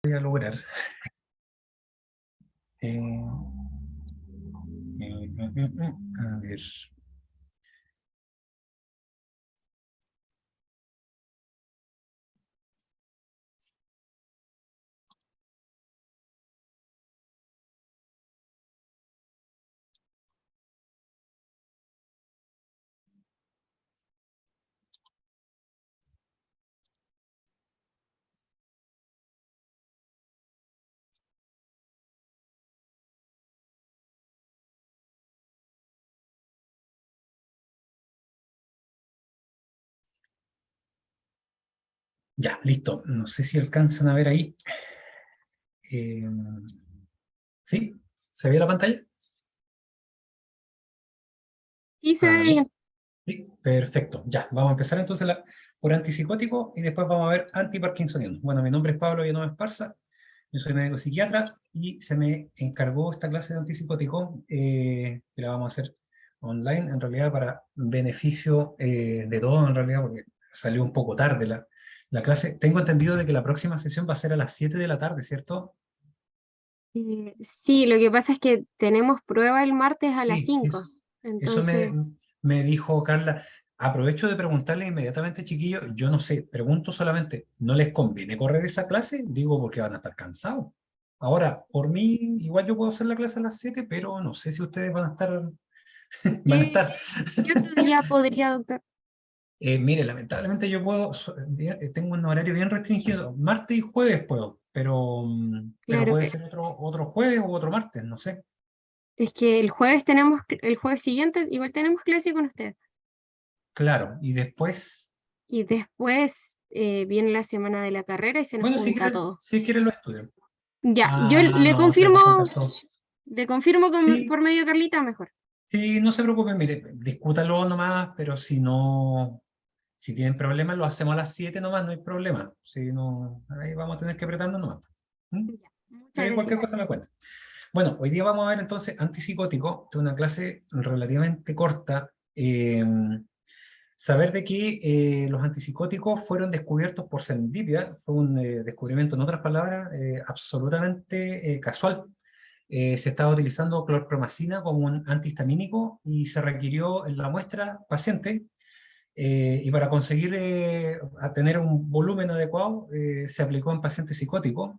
Voy a lograr. A ver. Ya, listo. No sé si alcanzan a ver ahí. Eh, ¿Sí? ¿Se ve la pantalla? Y se ve Ah, bien. sí, perfecto. Ya, vamos a empezar entonces por antipsicótico y después vamos a ver antiparkinsoniano. Bueno, mi nombre es Pablo Villanueva Esparza, yo soy médico psiquiatra y se me encargó esta clase de antipsicótico que la vamos a hacer online, en realidad para beneficio de todos, en realidad, porque salió un poco tarde la clase. Tengo entendido de que la próxima sesión va a ser a las 7 de la tarde, ¿cierto? Sí, lo que pasa es que tenemos prueba el martes a las Sí, sí, 5. eso Entonces, me dijo Carla. Aprovecho de preguntarle inmediatamente, chiquillo, yo no sé, pregunto solamente, ¿no les conviene correr esa clase? Digo, porque van a estar cansados. Ahora, por mí, igual yo puedo hacer la clase a las 7, pero no sé si ustedes van a estar, van a ¿qué, estar. qué otro día podría, doctor? Mire, lamentablemente yo puedo, tengo un horario bien restringido, martes y jueves puedo, pero Claro, puede ser otro jueves u otro martes, no sé. es que el jueves tenemos, el jueves siguiente igual tenemos clase con usted. Claro, y después, Y después viene la semana de la carrera y se nos bueno, junta todo. si quieren lo estudian. Ya, yo Ah, no, se les va a juntar todo. le confirmo Sí, por medio de Carlita mejor. sí, no se preocupen, mire, discútalo nomás, pero si no, si tienen problemas, lo hacemos a las 7 nomás, no hay problema. Si no, ahí vamos a tener que apretarnos nomás. ¿Mm? Ya, muchas gracias. Cualquier cosa me cuenta. Bueno, hoy día vamos a ver entonces antipsicótico, de una clase relativamente corta. Saber de que los antipsicóticos fueron descubiertos por serendipia, fue un descubrimiento, en otras palabras, absolutamente casual. Se estaba utilizando clorpromacina como un antihistamínico y se requirió en la muestra paciente y para conseguir a tener un volumen adecuado se aplicó en pacientes psicóticos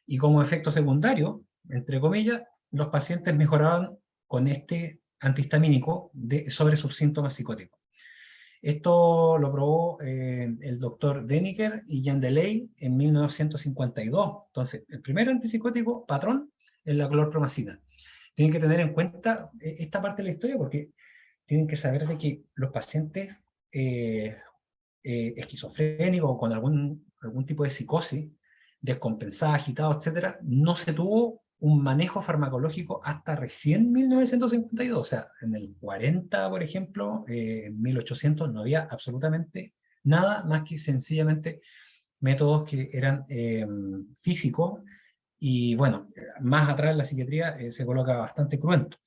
y como efecto secundario, entre comillas, los pacientes mejoraban con este antihistamínico sobre sus síntomas psicóticos. Esto lo probó el doctor Deniker y Jean Delay en 1952. Entonces, el primer antipsicótico patrón es la clorpromacina. Tienen que tener en cuenta esta parte de la historia porque tienen que saber de que los pacientes eh, esquizofrénicos o con algún tipo de psicosis, descompensada, agitado, etcétera, no se tuvo un manejo farmacológico hasta recién 1952. O sea, en el 40, por ejemplo, en 1800 no había absolutamente nada más que sencillamente métodos que eran físicos y bueno, más atrás en la psiquiatría se coloca bastante cruento.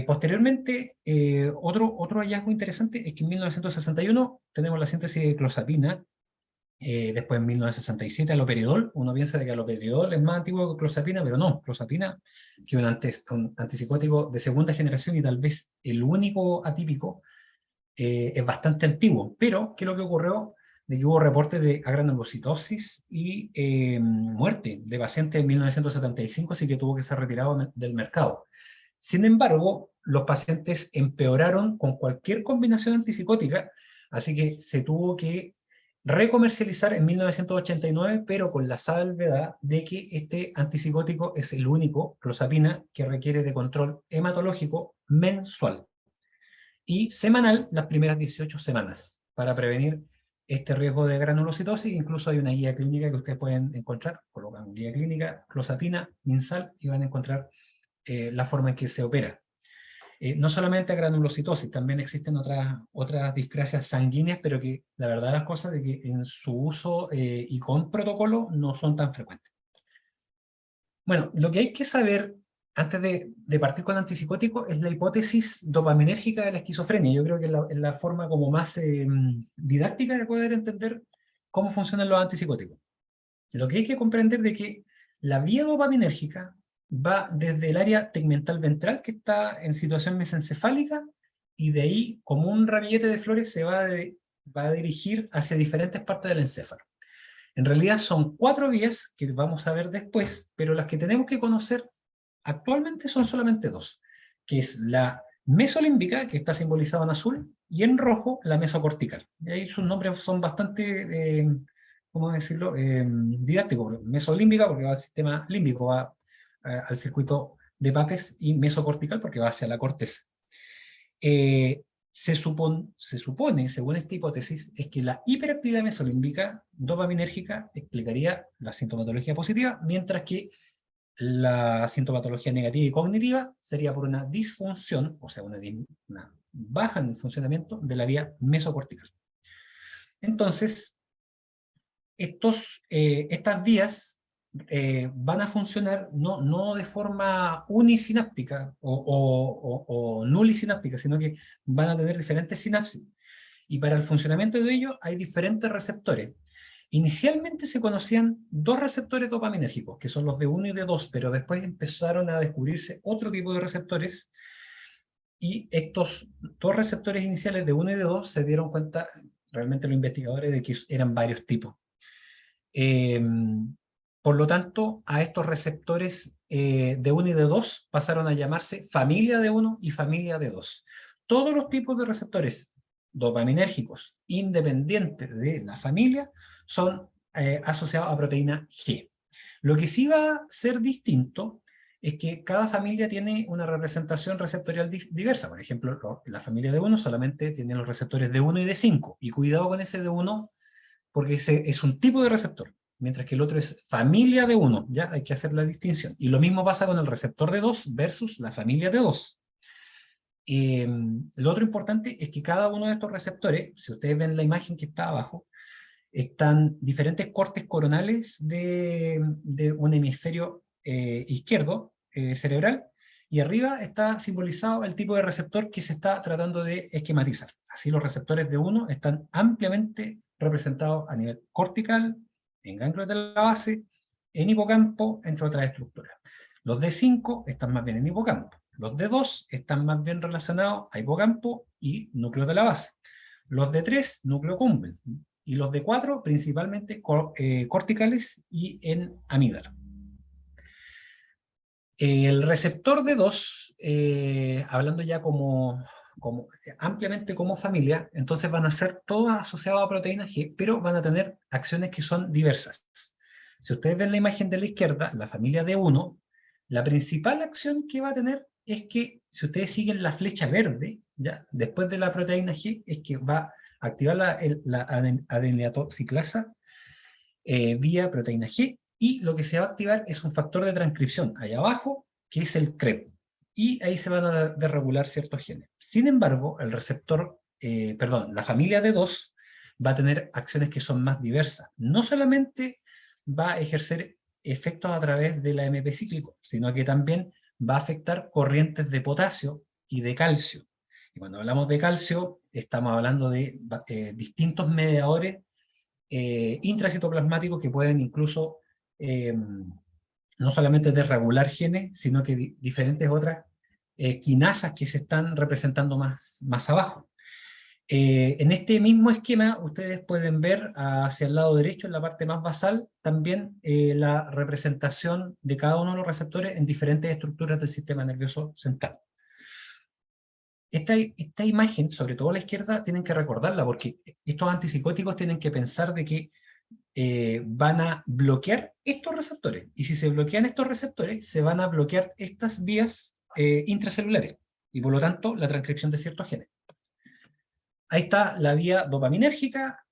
Posteriormente, otro hallazgo interesante es que en 1961 tenemos la síntesis de clozapina, después en 1967 aloperidol. Uno piensa de que aloperidol es más antiguo que clozapina, pero no, clozapina, que es un antipsicótico de segunda generación y tal vez el único atípico, es bastante antiguo. Pero, ¿qué es lo que ocurrió? De que hubo reportes de agranulocitosis y muerte de pacientes en 1975, así que tuvo que ser retirado del mercado. Sin embargo, los pacientes empeoraron con cualquier combinación antipsicótica, así que se tuvo que recomercializar en 1989, pero con la salvedad de que este antipsicótico es el único, clozapina, que requiere de control hematológico mensual y semanal las primeras 18 semanas para prevenir este riesgo de granulocitosis. Incluso hay una guía clínica que ustedes pueden encontrar, colocan guía clínica, clozapina, Minsal, y van a encontrar la forma en que se opera. No solamente granulocitosis, también existen otras discrasias sanguíneas, pero que la verdad de las cosas es que en su uso y con protocolo no son tan frecuentes. Bueno, lo que hay que saber antes de partir con antipsicóticos es la hipótesis dopaminérgica de la esquizofrenia. Yo creo que es la forma como más didáctica de poder entender cómo funcionan los antipsicóticos. Lo que hay que comprender de que la vía dopaminérgica va desde el área tegmental ventral, que está en situación mesencefálica, y de ahí, como un ramillete de flores, va a dirigir hacia diferentes partes del encéfalo. En realidad son 4 vías que vamos a ver después, pero las que tenemos que conocer actualmente son solamente 2, que es la mesolímbica, que está simbolizada en azul, y en rojo la mesocortical. Y ahí sus nombres son bastante, ¿cómo decirlo?, didácticos. Mesolímbica porque va al sistema límbico, va al circuito de Papez, y mesocortical porque va hacia la corteza. Se supone, según esta hipótesis, es que la hiperactividad mesolímbica dopaminérgica explicaría la sintomatología positiva, mientras que la sintomatología negativa y cognitiva sería por una disfunción, o sea, una baja en el funcionamiento de la vía mesocortical. Entonces, estas vías van a funcionar no de forma unisináptica o nulisináptica, sino que van a tener diferentes sinapsis. Y para el funcionamiento de ellos hay diferentes receptores. Inicialmente se conocían 2 receptores dopaminérgicos, que son los de 1 y de 2, pero después empezaron a descubrirse otro tipo de receptores, y estos 2 receptores iniciales de 1 y de 2 se dieron cuenta, realmente los investigadores, de que eran varios tipos. Por lo tanto, a estos receptores de 1 y de 2 pasaron a llamarse familia de 1 y familia de 2. Todos los tipos de receptores dopaminérgicos independientes de la familia son asociados a proteína G. Lo que sí va a ser distinto es que cada familia tiene una representación receptorial diversa. Por ejemplo, la familia de 1 solamente tiene los receptores de 1 y de 5, y cuidado con ese de 1 porque ese es un tipo de receptor, mientras que el otro es familia de 1, ya hay que hacer la distinción. Y lo mismo pasa con el receptor de 2 versus la familia de 2. Lo otro importante es que cada uno de estos receptores, si ustedes ven la imagen que está abajo, están diferentes cortes coronales de un hemisferio izquierdo cerebral, y arriba está simbolizado el tipo de receptor que se está tratando de esquematizar. Así los receptores de 1 están ampliamente representados a nivel cortical, en ganglios de la base, en hipocampo, entre otras estructuras. Los de 5 están más bien en hipocampo. Los de 2 están más bien relacionados a hipocampo y núcleo de la base. Los de 3, núcleo cumbens. Y los de 4, principalmente corticales y en amígdala. El receptor de 2, hablando ya ampliamente como familia, entonces van a ser todos asociados a proteína G, pero van a tener acciones que son diversas. Si ustedes ven la imagen de la izquierda, la familia de 1, la principal acción que va a tener es que, si ustedes siguen la flecha verde, ¿ya?, después de la proteína G, es que va a activar la adenylatociclasa vía proteína G, y lo que se va a activar es un factor de transcripción ahí abajo, que es el CREB, y ahí se van a desregular ciertos genes. Sin embargo, la familia de 2 va a tener acciones que son más diversas. No solamente va a ejercer efectos a través de la AMP cíclico, sino que también va a afectar corrientes de potasio y de calcio. Y cuando hablamos de calcio, estamos hablando de distintos mediadores intracitoplasmáticos que pueden incluso no solamente desregular genes, sino que diferentes otras quinasas que se están representando más abajo. En este mismo esquema ustedes pueden ver hacia el lado derecho, en la parte más basal, también la representación de cada uno de los receptores en diferentes estructuras del sistema nervioso central. Esta imagen, sobre todo a la izquierda, tienen que recordarla, porque estos antipsicóticos tienen que pensar de que van a bloquear estos receptores, y si se bloquean estos receptores, se van a bloquear estas vías intracelulares, y por lo tanto la transcripción de ciertos genes. Ahí está la vía dopaminérgica,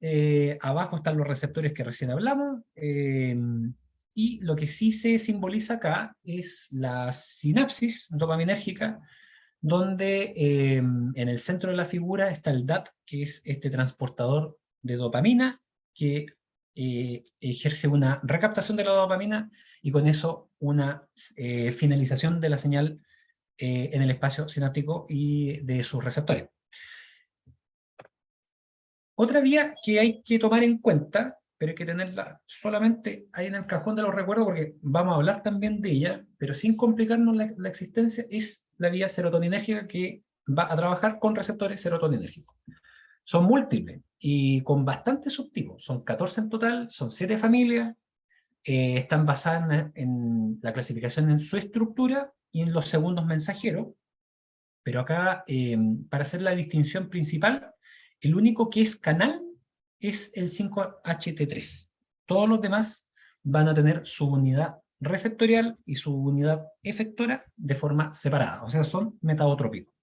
abajo están los receptores que recién hablamos, y lo que sí se simboliza acá es la sinapsis dopaminérgica, donde en el centro de la figura está el DAT, que es este transportador de dopamina, que ejerce una recaptación de la dopamina, y con eso una finalización de la señal en el espacio sináptico y de sus receptores. Otra vía que hay que tomar en cuenta pero hay que tenerla solamente ahí en el cajón de los recuerdos, porque vamos a hablar también de ella, pero sin complicarnos la existencia, es la vía serotoninérgica que va a trabajar con receptores serotoninérgicos. Son múltiples y con bastantes subtipos, son 14 en total, son 7 familias, están basadas en la clasificación en su estructura y en los segundos mensajeros, pero acá, para hacer la distinción principal, el único que es canal es el 5HT3. Todos los demás van a tener su unidad receptorial y su unidad efectora de forma separada, o sea, son metabotrópicos.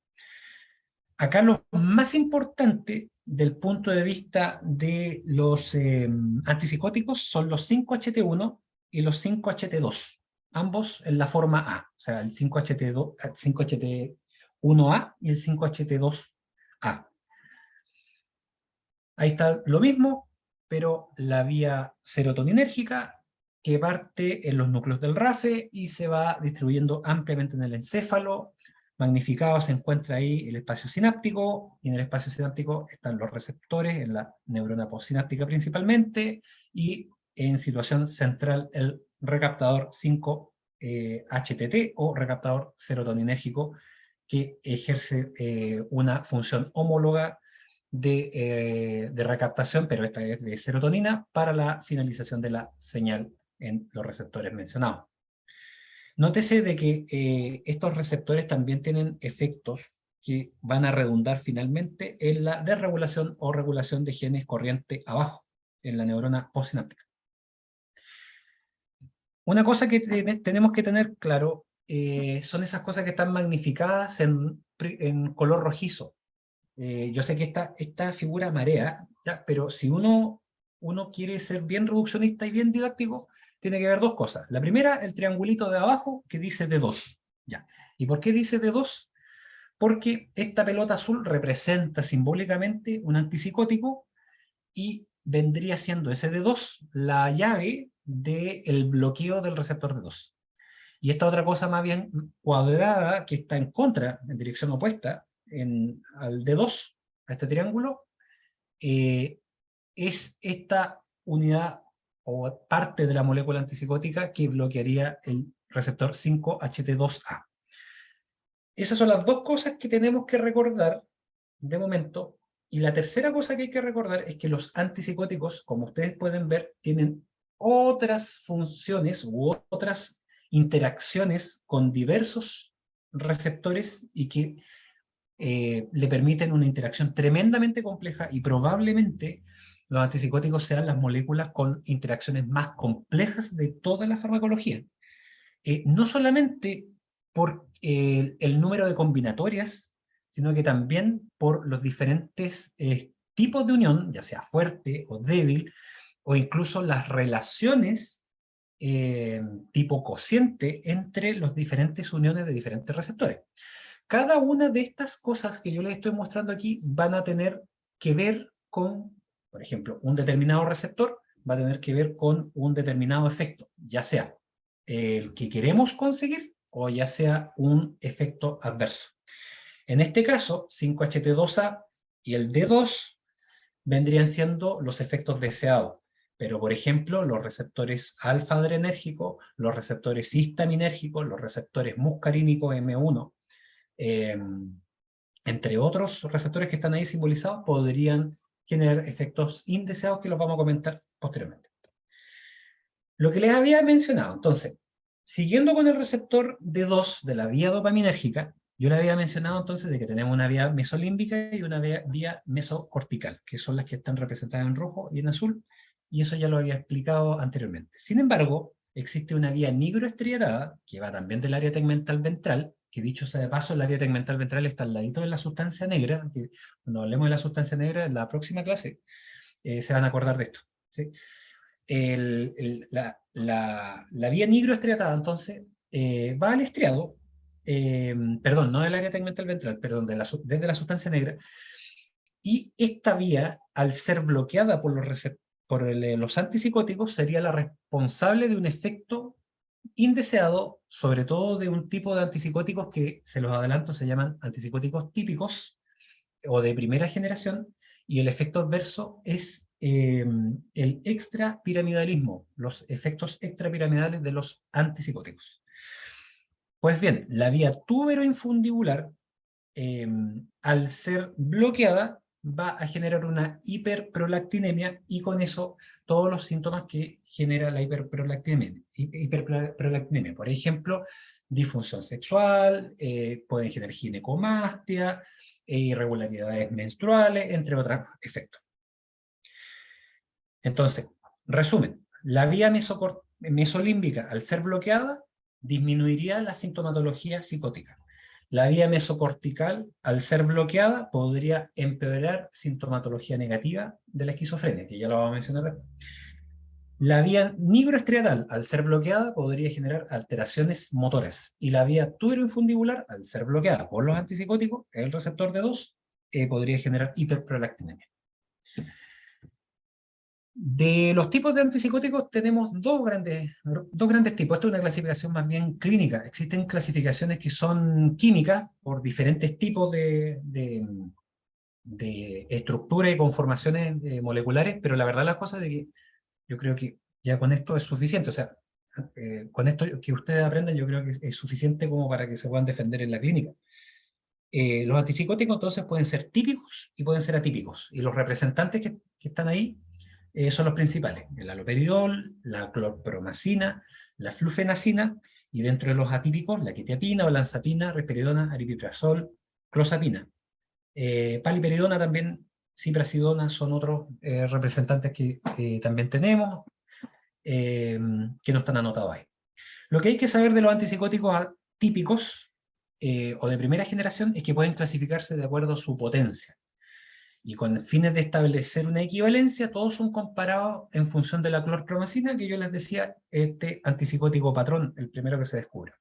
Acá lo más importante del punto de vista de los antipsicóticos son los 5HT1 y los 5HT2, ambos en la forma A, o sea, el 5HT2, 5HT1A y el 5HT2A. Ahí está lo mismo, pero la vía serotoninérgica que parte en los núcleos del RAFE y se va distribuyendo ampliamente en el encéfalo. Magnificado se encuentra ahí el espacio sináptico, y en el espacio sináptico están los receptores, en la neurona postsináptica principalmente, y en situación central el recaptador 5-HTT o recaptador serotoninérgico, que ejerce una función homóloga de recaptación, pero esta es de serotonina, para la finalización de la señal en los receptores mencionados. Nótese de que estos receptores también tienen efectos que van a redundar finalmente en la desregulación o regulación de genes corriente abajo, en la neurona postsináptica. Una cosa que tenemos que tener claro son esas cosas que están magnificadas en color rojizo. Yo sé que esta figura marea, ¿ya? Pero si uno quiere ser bien reduccionista y bien didáctico, tiene que ver dos cosas. La primera, el triangulito de abajo que dice D2. ¿Ya? ¿Y por qué dice D2? Porque esta pelota azul representa simbólicamente un antipsicótico y vendría siendo ese D2 la llave del bloqueo del receptor D2. Y esta otra cosa más bien cuadrada, que está en contra, en dirección opuesta, al D2, a este triángulo, es esta unidad o parte de la molécula antipsicótica que bloquearía el receptor 5-HT2A. Esas son las dos cosas que tenemos que recordar de momento. Y la tercera cosa que hay que recordar es que los antipsicóticos, como ustedes pueden ver, tienen otras funciones u otras interacciones con diversos receptores y que le permiten una interacción tremendamente compleja, y probablemente los antipsicóticos sean las moléculas con interacciones más complejas de toda la farmacología. No solamente por el número de combinatorias, sino que también por los diferentes tipos de unión, ya sea fuerte o débil, o incluso las relaciones tipo cociente entre las diferentes uniones de diferentes receptores. Cada una de estas cosas que yo les estoy mostrando aquí van a tener que ver con, por ejemplo, un determinado receptor va a tener que ver con un determinado efecto, ya sea el que queremos conseguir o ya sea un efecto adverso. En este caso, 5HT2A y el D2 vendrían siendo los efectos deseados. Pero, por ejemplo, los receptores alfa-adrenérgicos, los receptores histaminérgicos, los receptores muscarínicos M1, entre otros receptores que están ahí simbolizados, podrían generar efectos indeseados que los vamos a comentar posteriormente. Lo que les había mencionado, entonces, siguiendo con el receptor D2 de la vía dopaminérgica, yo les había mencionado entonces de que tenemos una vía mesolímbica y una vía mesocortical, que son las que están representadas en rojo y en azul, y eso ya lo había explicado anteriormente. Sin embargo, existe una vía nigroestriatada, que va también del área tegmental ventral, que dicho sea de paso, el área tegmental ventral está al ladito de la sustancia negra, que cuando hablemos de la sustancia negra en la próxima clase, se van a acordar de esto, ¿sí? La vía nigroestriatada, entonces, va al estriado, perdón, no del área tegmental ventral, perdón, desde la sustancia negra, y esta vía, al ser bloqueada por los antipsicóticos, sería la responsable de un efecto indeseado, sobre todo de un tipo de antipsicóticos que, se los adelanto, se llaman antipsicóticos típicos o de primera generación, y el efecto adverso es el extrapiramidalismo, los efectos extrapiramidales de los antipsicóticos. Pues bien, la vía tuberoinfundibular, al ser bloqueada, va a generar una hiperprolactinemia y con eso todos los síntomas que genera la hiperprolactinemia. Por ejemplo, disfunción sexual, pueden generar ginecomastia, irregularidades menstruales, entre otros efectos. Entonces, resumen, la vía mesolímbica, al ser bloqueada, disminuiría la sintomatología psicótica. La vía mesocortical, al ser bloqueada, podría empeorar sintomatología negativa de la esquizofrenia, que ya lo vamos a mencionar después. La vía nigroestriatal, al ser bloqueada, podría generar alteraciones motoras. Y la vía tuberoinfundibular, al ser bloqueada por los antipsicóticos, el receptor D2, podría generar hiperprolactinemia. De los tipos de antipsicóticos tenemos dos grandes tipos. Esto es una clasificación más bien clínica. Existen clasificaciones que son químicas por diferentes tipos de estructura y conformaciones moleculares, pero la verdad las cosas de que yo creo que ya con esto es suficiente. O sea, con esto que ustedes aprendan yo creo que es suficiente como para que se puedan defender en la clínica. Los antipsicóticos entonces pueden ser típicos y pueden ser atípicos. Y los representantes que están ahí son los principales: el haloperidol, la clorpromacina, la flufenacina, y dentro de los atípicos, la quetiapina, olanzapina, risperidona, aripiprazol, clozapina. Paliperidona también, ciprasidona, son otros representantes que también tenemos, que no están anotados ahí. Lo que hay que saber de los antipsicóticos atípicos o de primera generación es que pueden clasificarse de acuerdo a su potencia. Y con fines de establecer una equivalencia, todos son comparados en función de la clorpromacina, que yo les decía, este antipsicótico patrón, el primero que se descubre.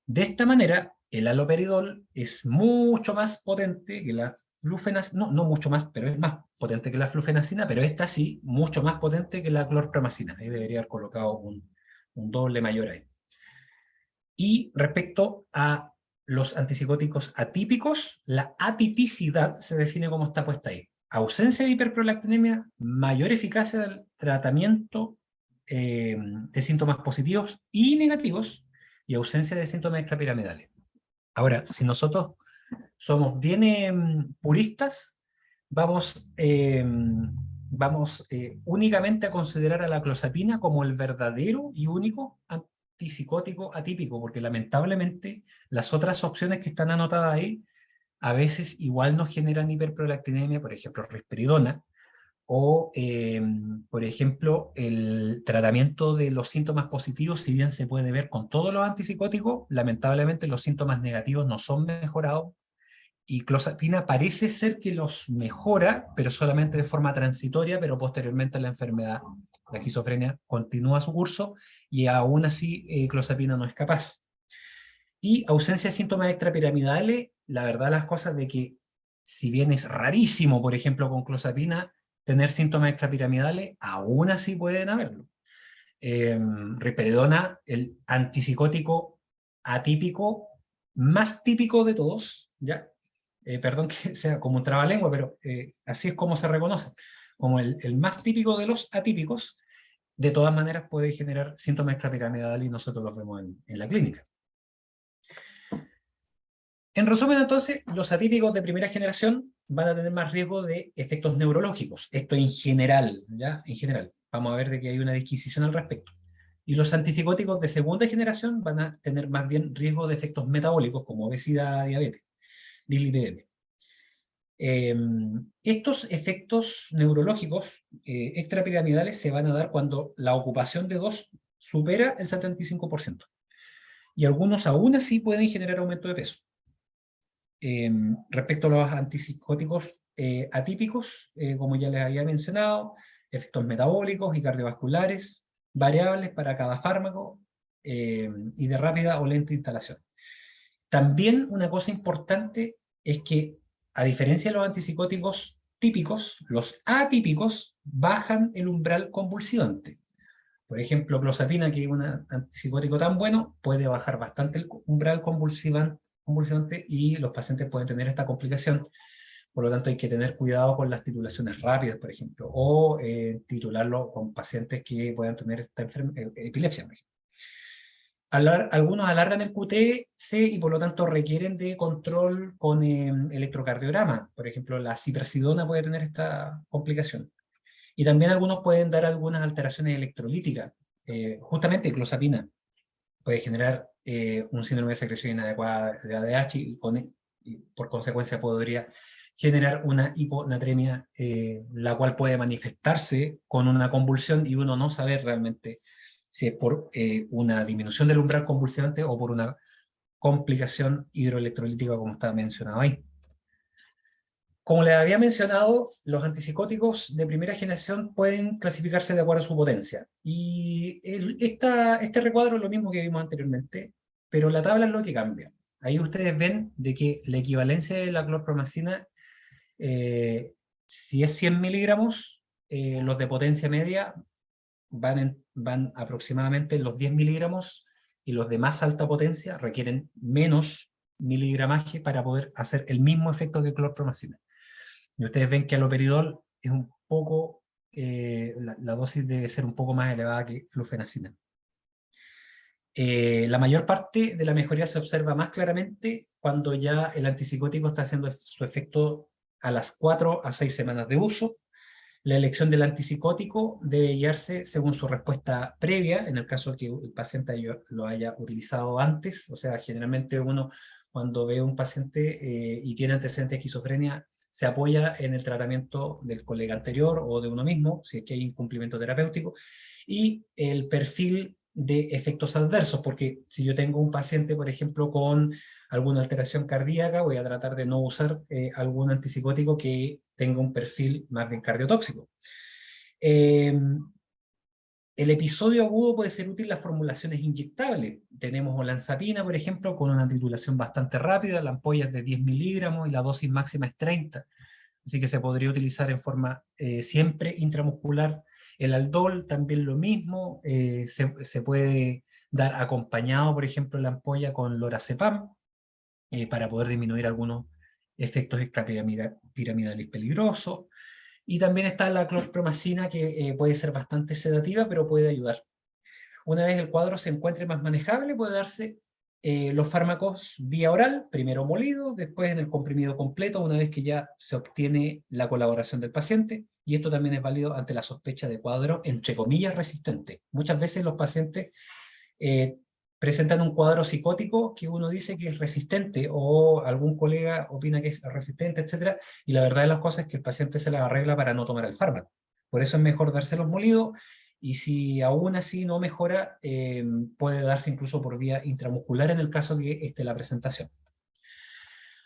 De esta manera, el haloperidol es mucho más potente que la flufenacina, no mucho más, pero es más potente que la flufenacina, pero esta sí, mucho más potente que la clorpromacina. Ahí debería haber colocado un doble mayor ahí. Y respecto a los antipsicóticos atípicos, la atipicidad se define como está puesta ahí: ausencia de hiperprolactinemia, mayor eficacia del tratamiento de síntomas positivos y negativos, y ausencia de síntomas extrapiramidales. Ahora, si nosotros somos bien puristas, vamos únicamente a considerar a la clozapina como el verdadero y único antipsicótico atípico, porque lamentablemente las otras opciones que están anotadas ahí a veces igual nos generan hiperprolactinemia, por ejemplo, risperidona, o, por ejemplo, el tratamiento de los síntomas positivos, si bien se puede ver con todos los antipsicóticos, lamentablemente los síntomas negativos no son mejorados, y clozapina parece ser que los mejora, pero solamente de forma transitoria, pero posteriormente la enfermedad, la esquizofrenia, continúa su curso, y aún así clozapina no es capaz. Y ausencia de síntomas extrapiramidales, la verdad las cosas de que, si bien es rarísimo, por ejemplo, con clozapina, tener síntomas extrapiramidales, aún así pueden haberlo. Risperidona, el antipsicótico atípico más típico de todos, ¿ya? Perdón que sea como un trabalengua, pero así es como se reconoce, como el más típico de los atípicos. De todas maneras puede generar síntomas extrapiramidales y nosotros los vemos en la clínica. En resumen, entonces, los atípicos de primera generación van a tener más riesgo de efectos neurológicos. Esto en general, ¿ya? En general. Vamos a ver de que hay una disquisición al respecto. Y los antipsicóticos de segunda generación van a tener más bien riesgo de efectos metabólicos, como obesidad, diabetes, dislipidemia. Estos efectos neurológicos extrapiramidales se van a dar cuando la ocupación de dos supera el 75%. Y algunos aún así pueden generar aumento de peso. Respecto a los antipsicóticos atípicos, como ya les había mencionado, efectos metabólicos y cardiovasculares variables para cada fármaco y de rápida o lenta instalación. También una cosa importante es que, a diferencia de los antipsicóticos típicos, los atípicos bajan el umbral convulsivante. Por ejemplo, clozapina, que es un antipsicótico tan bueno, puede bajar bastante el umbral convulsivante y los pacientes pueden tener esta complicación Por lo tanto, hay que tener cuidado con las titulaciones rápidas, por ejemplo, o titularlo con pacientes que puedan tener esta epilepsia, por ejemplo. Algunos alargan el QTc y por lo tanto requieren de control con electrocardiograma. Por ejemplo, la ciprasidona puede tener esta complicación. Y también algunos pueden dar algunas alteraciones electrolíticas. Justamente clozapina puede generar un síndrome de secreción inadecuada de ADH y por consecuencia podría generar una hiponatremia, la cual puede manifestarse con una convulsión y uno no sabe realmente si es por una disminución del umbral convulsionante o por una complicación hidroelectrolítica como estaba mencionado ahí. Como les había mencionado, los antipsicóticos de primera generación pueden clasificarse de acuerdo a su potencia. Y este recuadro es lo mismo que vimos anteriormente, pero la tabla es lo que cambia. Ahí ustedes ven de que la equivalencia de la clorpromacina, si es 100 miligramos, los de potencia media van aproximadamente en los 10 miligramos y los de más alta potencia requieren menos miligramaje para poder hacer el mismo efecto que clorpromacina. Y ustedes ven que aloperidol es un poco, la dosis debe ser un poco más elevada que flufenacina. La mayor parte de la mejoría se observa más claramente cuando ya el antipsicótico está haciendo su efecto a las 4 a 6 semanas de uso. La elección del antipsicótico debe guiarse según su respuesta previa, en el caso que el paciente lo haya utilizado antes. O sea, generalmente uno cuando ve a un paciente y tiene antecedentes de esquizofrenia, se apoya en el tratamiento del colega anterior o de uno mismo, si es que hay incumplimiento terapéutico, y el perfil de efectos adversos, porque si yo tengo un paciente, por ejemplo, con alguna alteración cardíaca, voy a tratar de no usar algún antipsicótico que tenga un perfil más bien cardiotóxico. El episodio agudo puede ser útil las formulaciones inyectables. Tenemos olanzapina, por ejemplo, con una titulación bastante rápida, la ampolla es de 10 miligramos y la dosis máxima es 30. Así que se podría utilizar en forma siempre intramuscular. El aldol también lo mismo, se puede dar acompañado, por ejemplo, la ampolla con lorazepam para poder disminuir algunos efectos extrapiramidales peligrosos. Y también está la clorpromacina, que puede ser bastante sedativa, pero puede ayudar. Una vez el cuadro se encuentre más manejable, puede darse los fármacos vía oral, primero molido, después en el comprimido completo, una vez que ya se obtiene la colaboración del paciente, y esto también es válido ante la sospecha de cuadro, entre comillas, resistente. Muchas veces los pacientes presentan un cuadro psicótico que uno dice que es resistente, o algún colega opina que es resistente, etc. Y la verdad de las cosas es que el paciente se las arregla para no tomar el fármaco. Por eso es mejor dárselos molidos, y si aún así no mejora, puede darse incluso por vía intramuscular en el caso que esté la presentación.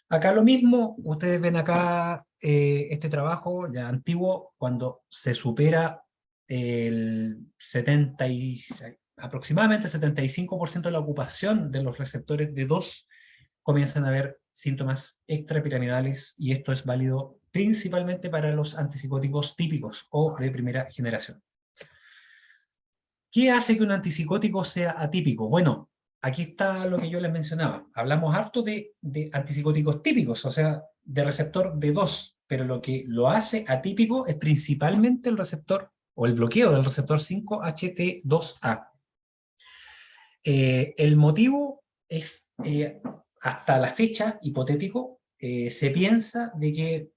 Acá lo mismo, ustedes ven acá este trabajo ya antiguo, cuando se supera el aproximadamente 75% de la ocupación de los receptores de 2, comienzan a haber síntomas extrapiramidales, y esto es válido principalmente para los antipsicóticos típicos o de primera generación. ¿Qué hace que un antipsicótico sea atípico? Bueno, aquí está lo que yo les mencionaba. Hablamos harto de antipsicóticos típicos, o sea, de receptor D2, pero lo que lo hace atípico es principalmente el receptor o el bloqueo del receptor 5-HT2A. El motivo es, hasta la fecha, hipotético, se piensa de que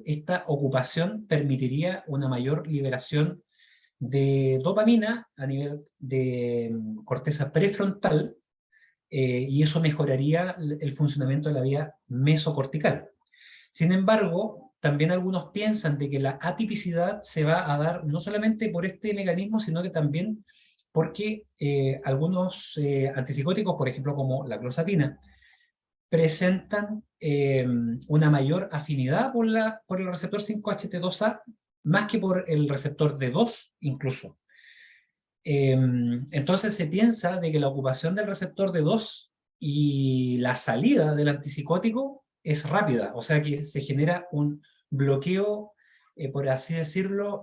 esta ocupación permitiría una mayor liberación de dopamina a nivel de corteza prefrontal, y eso mejoraría el funcionamiento de la vía mesocortical. Sin embargo, también algunos piensan de que la atipicidad se va a dar no solamente por este mecanismo, sino que también porque algunos antipsicóticos, por ejemplo como la clozapina, presentan una mayor afinidad por el receptor 5-HT2A, más que por el receptor D2 incluso. Entonces se piensa de que la ocupación del receptor D2 y la salida del antipsicótico es rápida, o sea que se genera un bloqueo, por así decirlo,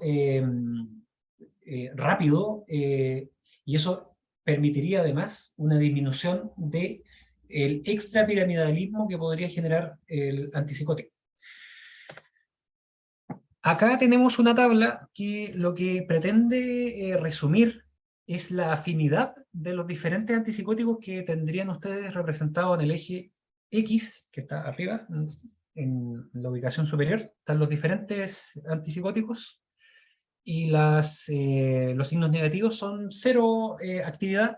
rápido, y eso permitiría además una disminución del extrapiramidalismo que podría generar el antipsicótico. Acá tenemos una tabla que lo que pretende resumir es la afinidad de los diferentes antipsicóticos que tendrían ustedes representados en el eje X, que está arriba, en la ubicación superior. Están los diferentes antipsicóticos y los signos negativos son cero actividad.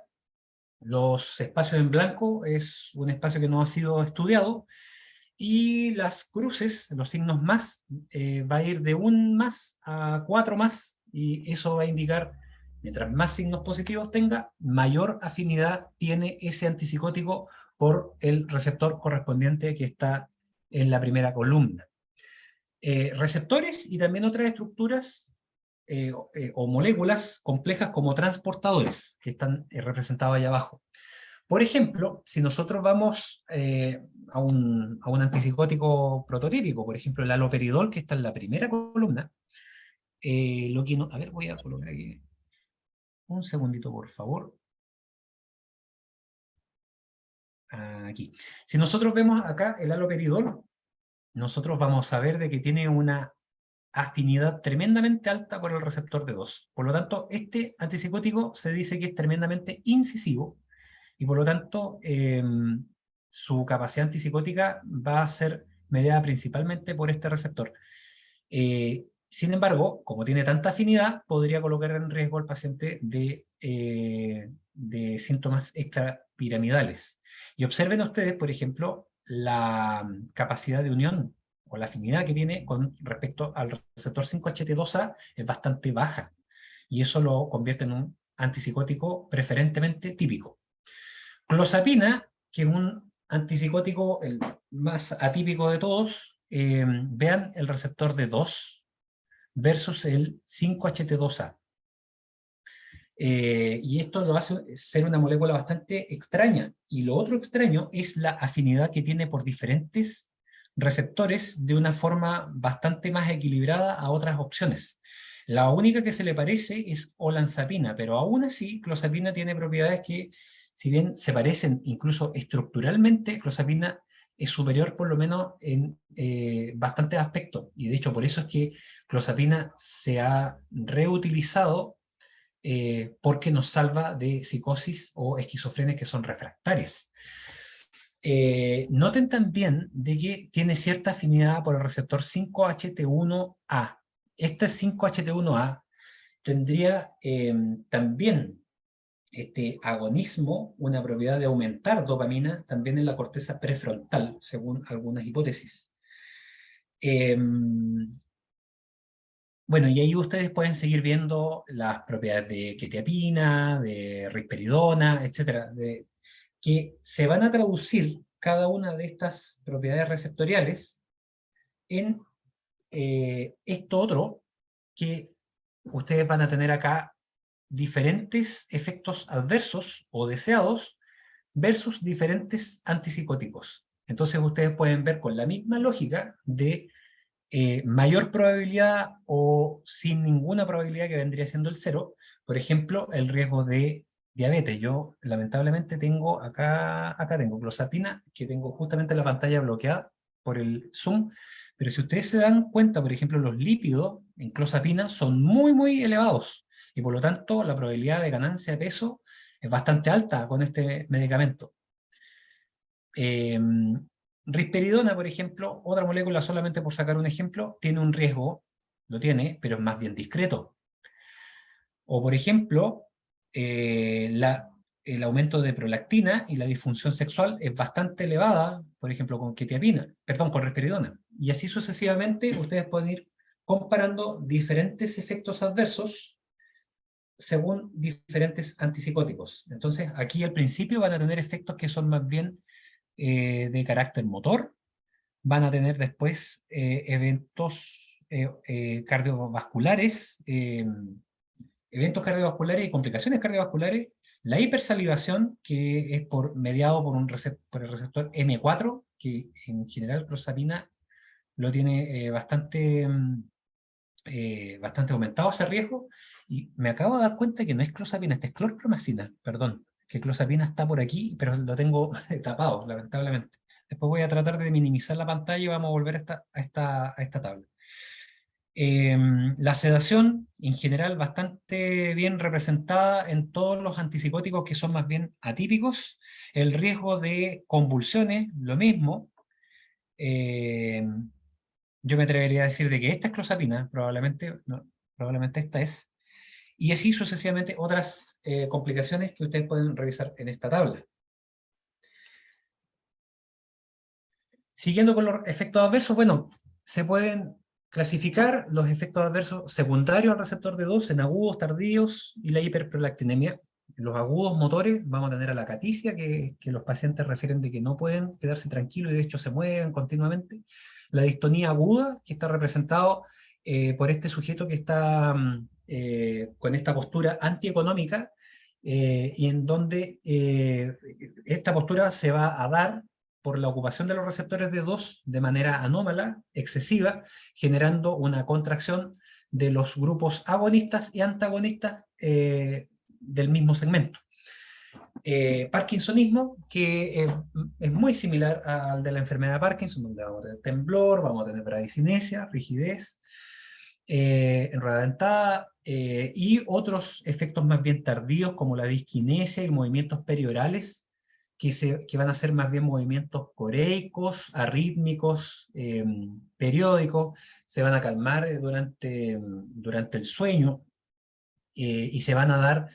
Los espacios en blanco es un espacio que no ha sido estudiado, y las cruces, los signos más, va a ir de 1 más a 4 más, y eso va a indicar, mientras más signos positivos tenga, mayor afinidad tiene ese antipsicótico por el receptor correspondiente que está en la primera columna. Receptores y también otras estructuras o moléculas complejas como transportadores, que están representados allá abajo. Por ejemplo, si nosotros vamos a un antipsicótico prototípico, por ejemplo el haloperidol, que está en la primera columna, a ver, voy a colocar aquí un segundito, por favor. Aquí. Si nosotros vemos acá el haloperidol, nosotros vamos a ver de que tiene una afinidad tremendamente alta por el receptor D2. Por lo tanto, este antipsicótico se dice que es tremendamente incisivo, y por lo tanto su capacidad antipsicótica va a ser mediada principalmente por este receptor. Sin embargo, como tiene tanta afinidad, podría colocar en riesgo al paciente de síntomas extrapiramidales. Y observen ustedes, por ejemplo, la capacidad de unión o la afinidad que tiene con respecto al receptor 5-HT2A es bastante baja, y eso lo convierte en un antipsicótico preferentemente típico. Clozapina, que es un antipsicótico el más atípico de todos, vean el receptor de 2 versus el 5-HT2A. Y esto lo hace ser una molécula bastante extraña. Y lo otro extraño es la afinidad que tiene por diferentes receptores de una forma bastante más equilibrada a otras opciones. La única que se le parece es olanzapina, pero aún así clozapina tiene propiedades que, si bien se parecen incluso estructuralmente, clozapina es superior por lo menos en bastantes aspectos. Y de hecho por eso es que clozapina se ha reutilizado porque nos salva de psicosis o esquizofrenias que son refractarias. Noten también de que tiene cierta afinidad por el receptor 5-HT1A. Este 5-HT1A tendría también este agonismo, una propiedad de aumentar dopamina también en la corteza prefrontal, según algunas hipótesis. Bueno, y ahí ustedes pueden seguir viendo las propiedades de quetiapina, de risperidona, etcétera, que se van a traducir cada una de estas propiedades receptoriales en esto otro, que ustedes van a tener acá diferentes efectos adversos o deseados versus diferentes antipsicóticos. Entonces ustedes pueden ver con la misma lógica de mayor probabilidad o sin ninguna probabilidad, que vendría siendo el 0, por ejemplo, el riesgo de diabetes. Yo lamentablemente tengo acá tengo clozapina, que tengo justamente la pantalla bloqueada por el Zoom, pero si ustedes se dan cuenta, por ejemplo, los lípidos en clozapina son muy, muy elevados, y por lo tanto la probabilidad de ganancia de peso es bastante alta con este medicamento. Risperidona, por ejemplo, otra molécula, solamente por sacar un ejemplo, tiene un riesgo, lo tiene, pero es más bien discreto. O, por ejemplo, el aumento de prolactina y la disfunción sexual es bastante elevada, por ejemplo, con con risperidona. Y así sucesivamente, ustedes pueden ir comparando diferentes efectos adversos según diferentes antipsicóticos. Entonces, aquí al principio van a tener efectos que son más bien de carácter motor, van a tener después eventos cardiovasculares, y complicaciones cardiovasculares, la hipersalivación, que es mediado por el receptor M4, que en general clozapina lo tiene bastante aumentado ese riesgo, y me acabo de dar cuenta que no es clozapina, esta es clorpromacina, perdón, que clozapina está por aquí, pero lo tengo tapado, lamentablemente. Después voy a tratar de minimizar la pantalla y vamos a volver a esta tabla. La sedación, en general, bastante bien representada en todos los antipsicóticos que son más bien atípicos. El riesgo de convulsiones, lo mismo. Eh, yo me atrevería a decir de que esta es clozapina, probablemente, no, probablemente esta es. Y así sucesivamente otras complicaciones que ustedes pueden revisar en esta tabla. Siguiendo con los efectos adversos, bueno, se pueden clasificar los efectos adversos secundarios al receptor D2 en agudos, tardíos y la hiperprolactinemia. En los agudos motores vamos a tener a la caticia, que los pacientes refieren de que no pueden quedarse tranquilos y de hecho se mueven continuamente. La distonía aguda, que está representado por este sujeto que está con esta postura antieconómica, y en donde esta postura se va a dar por la ocupación de los receptores D2 de manera anómala, excesiva, generando una contracción de los grupos agonistas y antagonistas del mismo segmento. Parkinsonismo, que es muy similar al de la enfermedad de Parkinson, donde vamos a tener temblor, vamos a tener bradicinesia, rigidez, enredada dentada, y otros efectos más bien tardíos como la disquinesia y movimientos periorales, que van a ser más bien movimientos coreicos, arrítmicos, periódicos, se van a calmar durante el sueño, y se van a dar,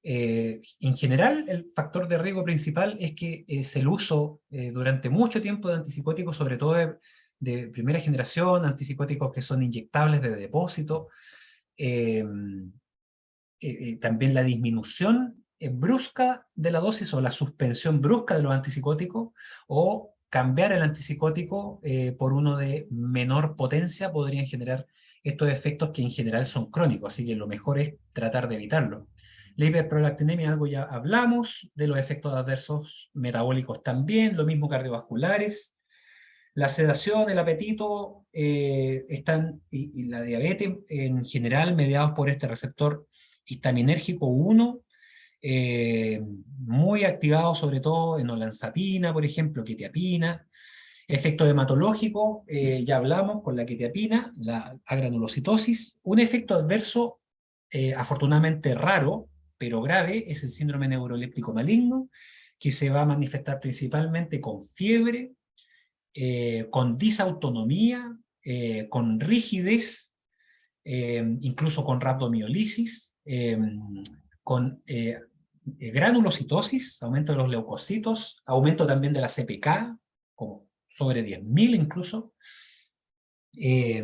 en general, el factor de riesgo principal es que es el uso durante mucho tiempo de antipsicóticos, sobre todo de primera generación, antipsicóticos que son inyectables de depósito, también la disminución brusca de la dosis o la suspensión brusca de los antipsicóticos, o cambiar el antipsicótico por uno de menor potencia podrían generar estos efectos que en general son crónicos, así que lo mejor es tratar de evitarlo. La hiperprolactinemia, algo ya hablamos, de los efectos adversos metabólicos también, lo mismo cardiovasculares. La sedación, el apetito, y la diabetes en general mediados por este receptor histaminérgico 1, muy activado sobre todo en olanzapina, por ejemplo, quetiapina. Efecto hematológico, ya hablamos con la quetiapina, la agranulocitosis. Un efecto adverso afortunadamente raro, pero grave, es el síndrome neuroléptico maligno, que se va a manifestar principalmente con fiebre, con disautonomía, con rigidez, incluso con rhabdomiolisis, con granulocitosis, aumento de los leucocitos, aumento también de la CPK, como sobre 10.000 incluso, y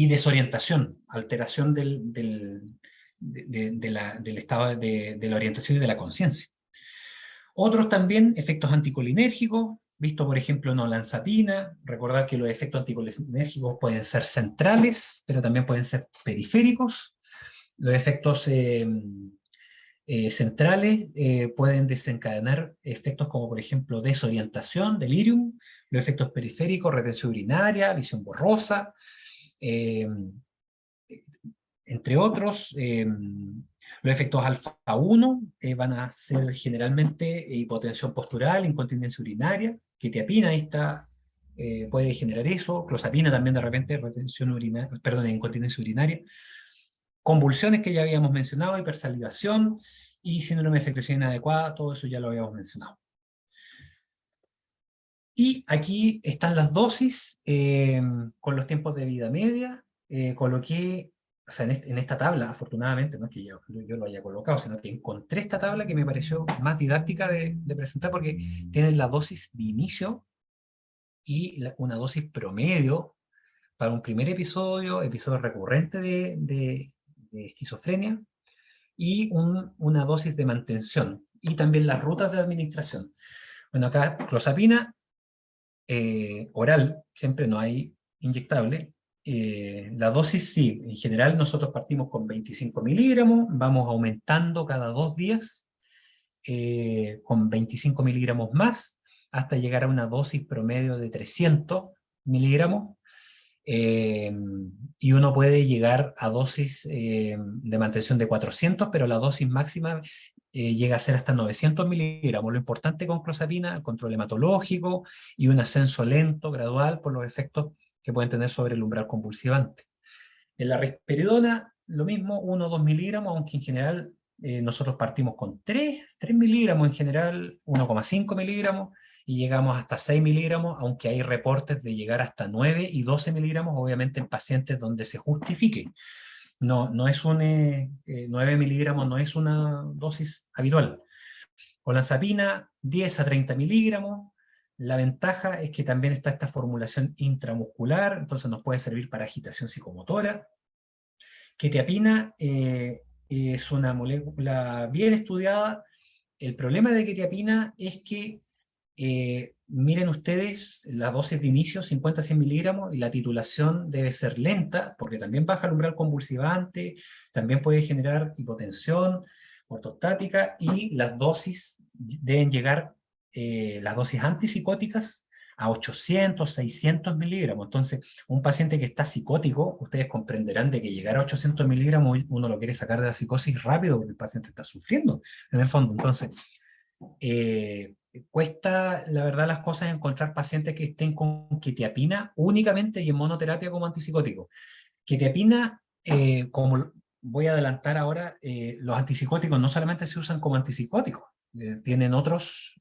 desorientación, alteración del estado de la orientación y de la conciencia. Otros también, efectos anticolinérgicos, visto por ejemplo en olanzapina. Recordar que los efectos anticolinérgicos pueden ser centrales, pero también pueden ser periféricos. Los efectos centrales pueden desencadenar efectos como por ejemplo desorientación, delirium. Los efectos periféricos, retención urinaria, visión borrosa, entre otros. Los efectos alfa 1 van a ser generalmente hipotensión postural, incontinencia urinaria, quetiapina, ahí está, puede generar eso, clozapina también de repente, retención urinaria, perdón, incontinencia urinaria, convulsiones que ya habíamos mencionado, hipersalivación y síndrome de secreción inadecuada, todo eso ya lo habíamos mencionado. Y aquí están las dosis con los tiempos de vida media. Coloqué, o sea, en esta tabla, afortunadamente, no es que yo lo haya colocado, sino que encontré esta tabla que me pareció más didáctica de presentar, porque tiene la dosis de inicio y una dosis promedio para un primer episodio recurrente de esquizofrenia, y una dosis de mantención, y también las rutas de administración. Bueno, acá clozapina oral, siempre no hay inyectable. La dosis sí, en general nosotros partimos con 25 miligramos, vamos aumentando cada 2 días con 25 miligramos más, hasta llegar a una dosis promedio de 300 miligramos, y uno puede llegar a dosis de mantención de 400, pero la dosis máxima llega a ser hasta 900 miligramos. Lo importante con clozapina, el control hematológico y un ascenso lento, gradual, por los efectos que pueden tener sobre el umbral convulsivante. En la risperidona, lo mismo, 1 o 2 miligramos, aunque en general nosotros partimos con 3 miligramos en general, 1,5 miligramos, y llegamos hasta 6 miligramos, aunque hay reportes de llegar hasta 9 y 12 miligramos, obviamente en pacientes donde se justifique. No es 9 miligramos no es una dosis habitual. Olanzapina, 10 a 30 miligramos. La ventaja es que también está esta formulación intramuscular, entonces nos puede servir para agitación psicomotora. Quetiapina es una molécula bien estudiada. El problema de quetiapina es que, miren ustedes, la dosis de inicio, 50-100 miligramos, y la titulación debe ser lenta, porque también baja el umbral convulsivante, también puede generar hipotensión ortostática, y las dosis deben llegar, las dosis antipsicóticas, a 800, 600 miligramos. Entonces, un paciente que está psicótico, ustedes comprenderán de que llegar a 800 miligramos uno lo quiere sacar de la psicosis rápido porque el paciente está sufriendo, en el fondo. Entonces, cuesta, la verdad, las cosas encontrar pacientes que estén con quetiapina únicamente y en monoterapia como antipsicótico. Quetiapina, como voy a adelantar ahora, los antipsicóticos no solamente se usan como antipsicóticos, tienen otros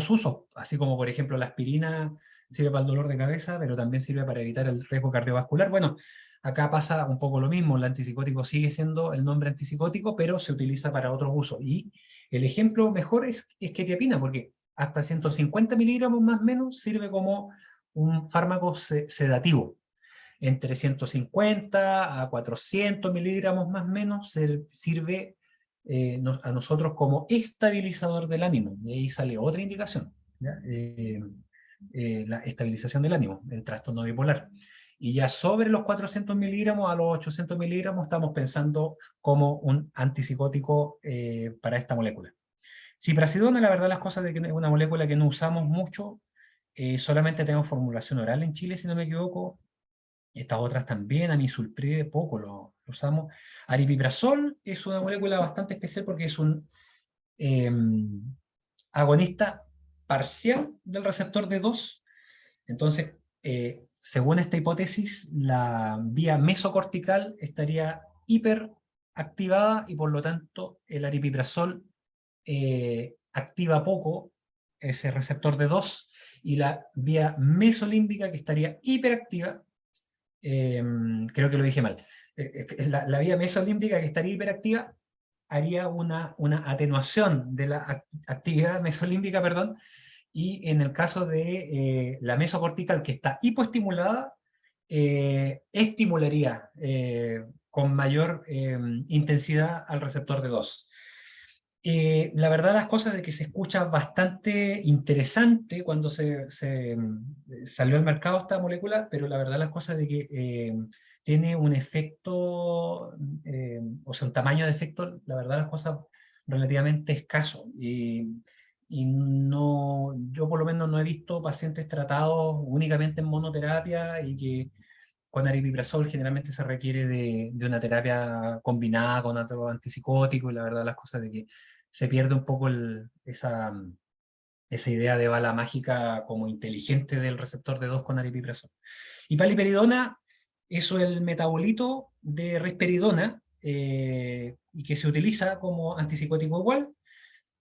usos, así como por ejemplo la aspirina sirve para el dolor de cabeza, pero también sirve para evitar el riesgo cardiovascular. Bueno, acá pasa un poco lo mismo, el antipsicótico sigue siendo el nombre antipsicótico, pero se utiliza para otros usos. Y el ejemplo mejor es quetiapina, porque hasta 150 miligramos más o menos sirve como un fármaco sedativo. Entre 150 a 400 miligramos más o menos sirve a nosotros como estabilizador del ánimo. Y ahí sale otra indicación, la estabilización del ánimo en trastorno bipolar. Y ya sobre los 400 miligramos a los 800 miligramos estamos pensando como un antipsicótico para esta molécula. Ciprasidona, la verdad las cosas de que es una molécula que no usamos mucho, solamente tenemos formulación oral en Chile, si no me equivoco. Estas otras también, amisulpride, poco lo usamos. Aripiprazol es una molécula bastante especial porque es un agonista parcial del receptor D2. Entonces, según esta hipótesis, la vía mesocortical estaría hiperactivada y por lo tanto el aripiprazol activa poco ese receptor D2 y la vía mesolímbica que estaría hiperactiva, creo que lo dije mal, la vía mesolímbica que estaría hiperactiva haría una atenuación de la actividad mesolímbica, perdón, y en el caso de la mesocortical que está hipoestimulada, estimularía con mayor intensidad al receptor D2. La verdad las cosas de que se escucha bastante interesante cuando salió al mercado esta molécula, pero la verdad las cosas de que tiene un efecto, o sea, un tamaño de efecto, la verdad las cosas relativamente escaso. Y no, yo por lo menos no he visto pacientes tratados únicamente en monoterapia y que con aripiprazol generalmente se requiere de una terapia combinada con otro antipsicótico, y la verdad las cosas de que se pierde un poco esa idea de bala mágica como inteligente del receptor D2 con aripiprazol. Y paliperidona es el metabolito de risperidona, y que se utiliza como antipsicótico igual.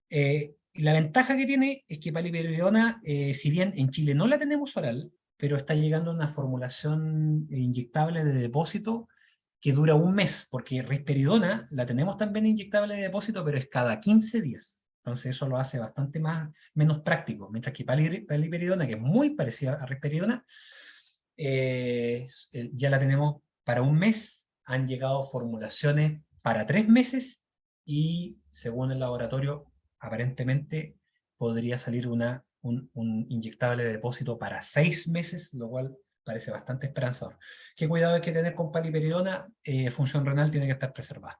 Y la ventaja que tiene es que paliperidona, si bien en Chile no la tenemos oral, pero está llegando a una formulación inyectable de depósito que dura un mes, porque risperidona la tenemos también inyectable de depósito, pero es cada 15 días. Entonces eso lo hace bastante menos práctico, mientras que paliperidona, que es muy parecida a risperidona, ya la tenemos para un mes. Han llegado formulaciones para 3 meses y según el laboratorio aparentemente podría salir un inyectable de depósito para 6 meses, lo cual parece bastante esperanzador. ¿Qué cuidado hay que tener con paliperidona? Función renal tiene que estar preservada.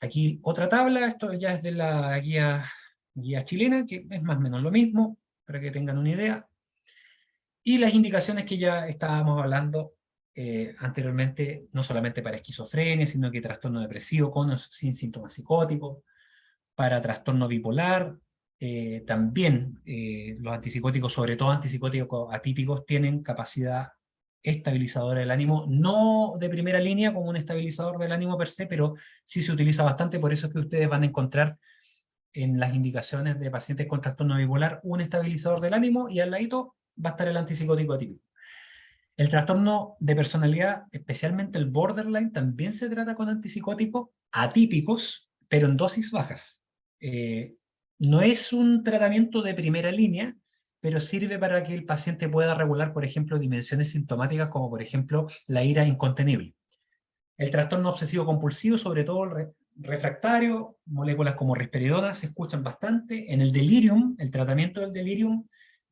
Aquí otra tabla, esto ya es de la guía chilena, que es más o menos lo mismo, para que tengan una idea. Y las indicaciones que ya estábamos hablando anteriormente, no solamente para esquizofrenia, sino que trastorno depresivo con o sin síntomas psicóticos, para trastorno bipolar, también los antipsicóticos, sobre todo antipsicóticos atípicos, tienen capacidad estabilizadora del ánimo, no de primera línea como un estabilizador del ánimo per se, pero sí se utiliza bastante, por eso es que ustedes van a encontrar en las indicaciones de pacientes con trastorno bipolar un estabilizador del ánimo y al ladito va a estar el antipsicótico atípico. El trastorno de personalidad, especialmente el borderline, también se trata con antipsicóticos atípicos, pero en dosis bajas. No es un tratamiento de primera línea, pero sirve para que el paciente pueda regular, por ejemplo, dimensiones sintomáticas como, por ejemplo, la ira incontenible. El trastorno obsesivo compulsivo, sobre todo el refractario, moléculas como risperidona se escuchan bastante. En el delirium, el tratamiento del delirium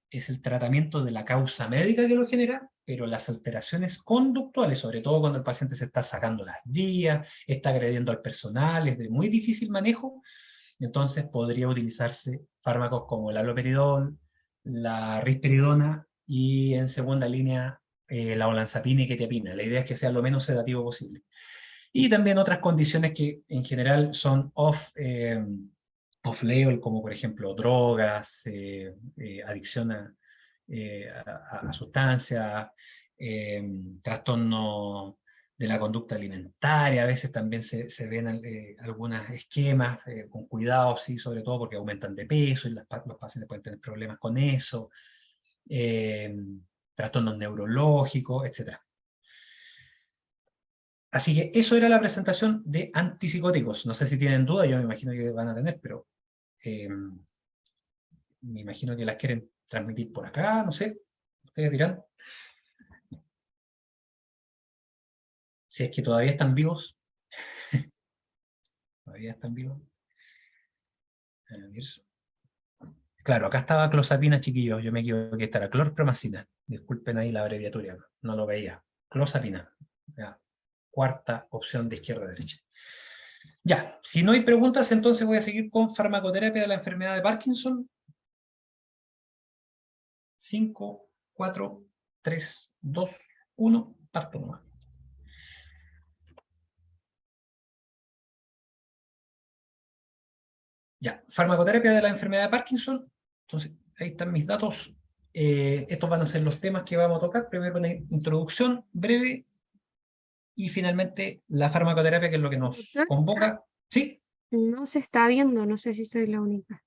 es el tratamiento de la causa médica que lo genera, pero las alteraciones conductuales, sobre todo cuando el paciente se está sacando las vías, está agrediendo al personal, es de muy difícil manejo, entonces podría utilizarse fármacos como el haloperidol, la risperidona y en segunda línea la olanzapina y quetiapina. La idea es que sea lo menos sedativo posible. Y también otras condiciones que en general son off-label, como por ejemplo drogas, adicción a sustancias, trastorno de la conducta alimentaria, a veces también se ven algunos esquemas con cuidado, sí, sobre todo porque aumentan de peso y los pacientes pueden tener problemas con eso, eh, trastornos neurológicos, etc. Así que eso era la presentación de antipsicóticos. No sé si tienen dudas, yo me imagino que van a tener, pero me imagino que las quieren transmitir por acá, no sé, ustedes dirán. Si es que todavía están vivos. Todavía están vivos. A ver. Claro, acá estaba clozapina, chiquillos, yo me equivoqué, esta era clorpromacina. Disculpen ahí la abreviatura, no lo veía. Clozapina. Ya. Cuarta opción de izquierda a derecha. Ya, si no hay preguntas, entonces voy a seguir con farmacoterapia de la enfermedad de Parkinson. 5, 4, 3, 2, 1, parto nomás. Ya, farmacoterapia de la enfermedad de Parkinson. Entonces, ahí están mis datos. Estos van a ser los temas que vamos a tocar. Primero una introducción breve y finalmente la farmacoterapia, que es lo que nos Doctor, convoca. ¿Sí? no se está viendo, no sé si soy la única.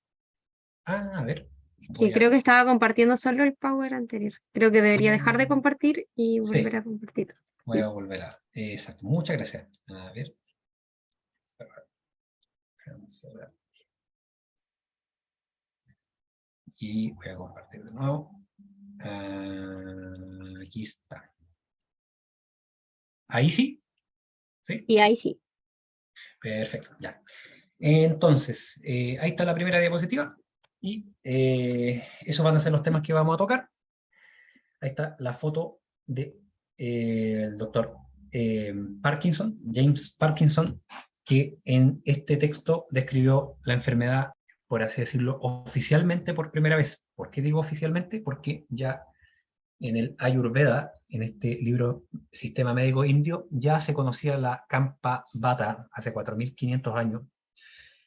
Ah, a ver. Que Voy a... creo que estaba compartiendo solo el Power anterior. Creo que debería dejar de compartir y volver Sí, a compartir. voy a volver a... Exacto, muchas gracias. A ver. Y voy a compartir de nuevo. Aquí está. Ahí sí. ¿Sí? Y ahí sí. Perfecto, ya. Entonces, ahí está la primera diapositiva y esos van a ser los temas que vamos a tocar. Ahí está la foto de el doctor Parkinson, James Parkinson, que en este texto describió la enfermedad, por así decirlo, oficialmente por primera vez. ¿Por qué digo oficialmente? Porque ya en el Ayurveda, en este libro Sistema Médico Indio, ya se conocía la Kampa Vata hace 4.500 años,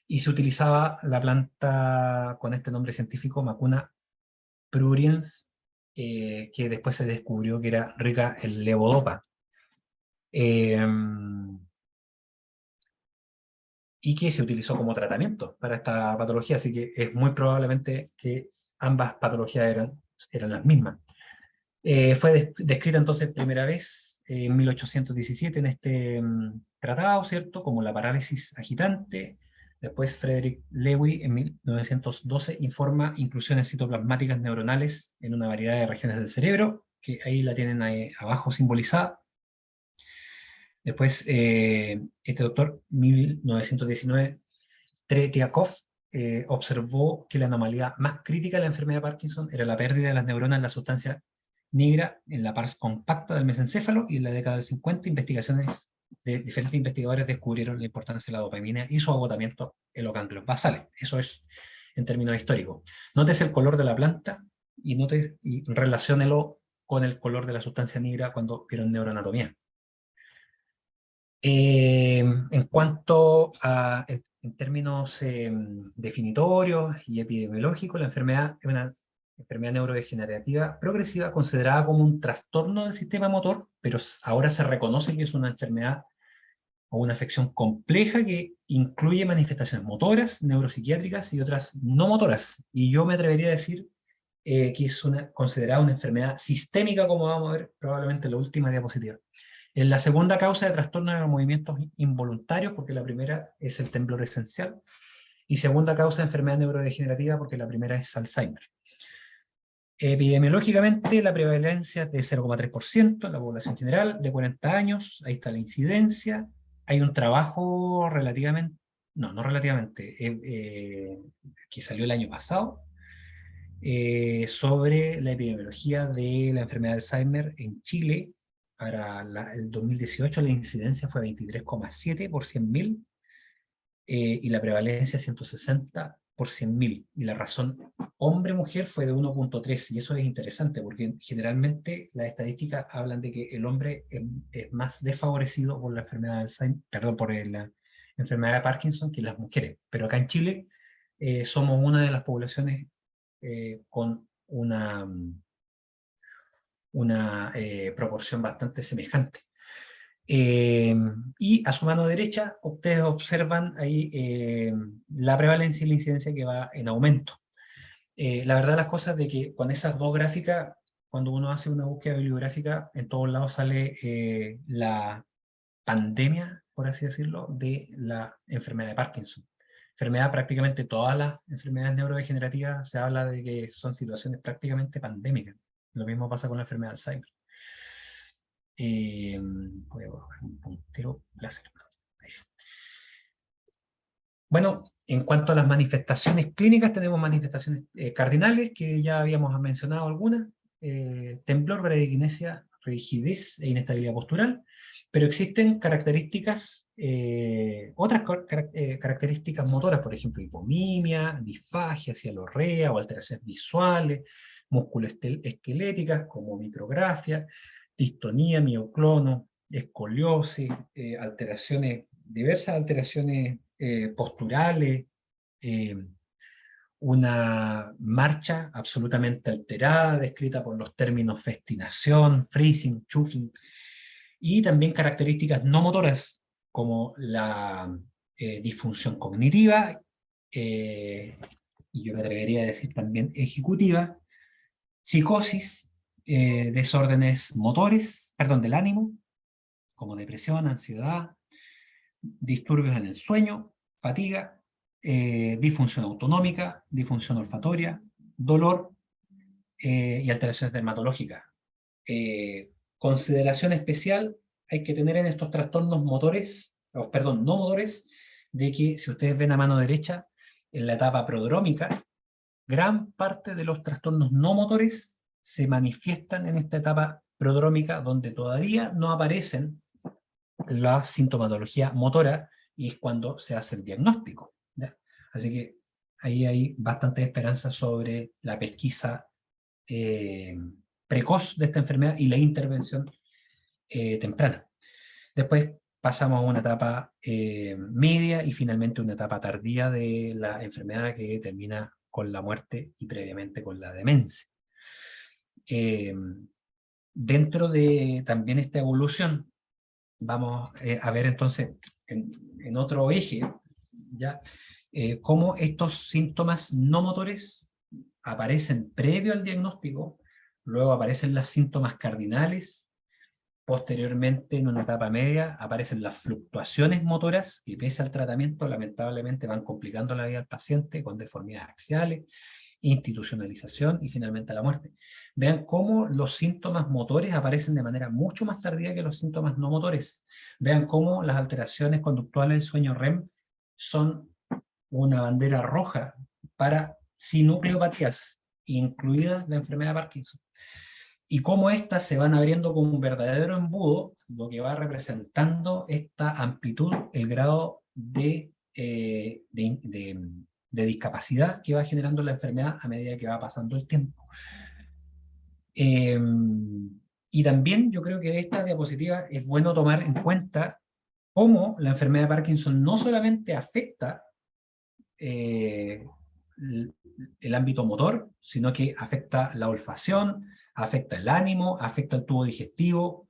y se utilizaba la planta con este nombre científico, Mucuna pruriens, que después se descubrió que era rica en levodopa. Y que se utilizó como tratamiento para esta patología, así que es muy probablemente que ambas patologías eran las mismas. Fue descrita entonces primera vez en 1817 en este tratado, ¿cierto? Como la parálisis agitante. Después Frederick Lewy en 1912 informa inclusiones citoplasmáticas neuronales en una variedad de regiones del cerebro, que ahí la tienen ahí abajo simbolizada. Después este doctor, 1919, Tretiakov, observó que la anomalía más crítica de la enfermedad de Parkinson era la pérdida de las neuronas en la sustancia negra en la pars compacta del mesencéfalo, y en la década del 50 investigaciones de diferentes investigadores descubrieron la importancia de la dopamina y su agotamiento en los ganglios basales. Eso es en términos históricos. Nótese el color de la planta y relaciónelo con el color de la sustancia negra cuando vieron neuroanatomía. En cuanto a en términos definitorios y epidemiológicos, la enfermedad es una enfermedad neurodegenerativa progresiva considerada como un trastorno del sistema motor, pero ahora se reconoce que es una enfermedad o una afección compleja que incluye manifestaciones motoras, neuropsiquiátricas y otras no motoras. Y yo me atrevería a decir que es considerada una enfermedad sistémica, como vamos a ver probablemente en la última diapositiva. En la segunda causa de trastorno de los movimientos involuntarios, porque la primera es el temblor esencial, y segunda causa de enfermedad neurodegenerativa, porque la primera es Alzheimer. Epidemiológicamente, la prevalencia es de 0,3% en la población general, de 40 años, ahí está la incidencia. Hay un trabajo relativamente, no relativamente, que salió el año pasado, sobre la epidemiología de la enfermedad de Alzheimer en Chile. Para el 2018 la incidencia fue 23,7 por 100.000, y la prevalencia 160 por 100.000. Y la razón hombre-mujer fue de 1,3, y eso es interesante porque generalmente las estadísticas hablan de que el hombre es más desfavorecido por la enfermedad de Alzheimer, perdón, por la enfermedad de Parkinson que las mujeres. Pero acá en Chile somos una de las poblaciones con una proporción bastante semejante. Y a su mano derecha ustedes observan ahí la prevalencia y la incidencia que va en aumento. La verdad las cosas de que con esas dos gráficas, cuando uno hace una búsqueda bibliográfica, en todos lados sale la pandemia, por así decirlo, de la enfermedad de Parkinson. Enfermedad, prácticamente todas las enfermedades neurodegenerativas se habla de que son situaciones prácticamente pandémicas. Lo mismo pasa con la enfermedad de Alzheimer. Voy a bajar un puntero láser. Ahí sí. Bueno, en cuanto a las manifestaciones clínicas, tenemos manifestaciones cardinales, que ya habíamos mencionado algunas: temblor, bradiquinesia, rigidez e inestabilidad postural, pero existen características, otras características motoras, por ejemplo, hipomimia, disfagia, cialorrea o alteraciones visuales, musculoesqueléticas como micrografia, distonía, mioclono, escoliosis, diversas alteraciones posturales, una marcha absolutamente alterada, descrita por los términos festinación, freezing, chugging, y también características no motoras, como la disfunción cognitiva, y yo me atrevería a decir también ejecutiva, psicosis, desórdenes motores, perdón, del ánimo, como depresión, ansiedad, disturbios en el sueño, fatiga, disfunción autonómica, disfunción olfatoria, dolor y alteraciones dermatológicas. Consideración especial hay que tener en estos trastornos motores, perdón, no motores, de que si ustedes ven a mano derecha, en la etapa prodrómica, gran parte de los trastornos no motores se manifiestan en esta etapa prodrómica, donde todavía no aparecen la sintomatología motora, y es cuando se hace el diagnóstico, ¿ya? Así que ahí hay bastante esperanza sobre la pesquisa precoz de esta enfermedad y la intervención temprana. Después pasamos a una etapa media y finalmente una etapa tardía de la enfermedad, que termina con la muerte y previamente con la demencia. Dentro de también esta evolución, vamos a ver entonces en otro eje, ¿ya? Cómo estos síntomas no motores aparecen previo al diagnóstico, luego aparecen los síntomas cardinales, posteriormente en una etapa media aparecen las fluctuaciones motoras, que pese al tratamiento lamentablemente van complicando la vida del paciente, con deformidades axiales, institucionalización y finalmente la muerte. Vean cómo los síntomas motores aparecen de manera mucho más tardía que los síntomas no motores. Vean cómo las alteraciones conductuales del sueño REM son una bandera roja para sinucleopatías, incluida la enfermedad de Parkinson. Y cómo éstas se van abriendo como un verdadero embudo, lo que va representando esta amplitud, el grado de discapacidad que va generando la enfermedad a medida que va pasando el tiempo. Y también yo creo que de esta diapositiva es bueno tomar en cuenta cómo la enfermedad de Parkinson no solamente afecta el ámbito motor, sino que afecta la olfacción, afecta el ánimo, afecta el tubo digestivo,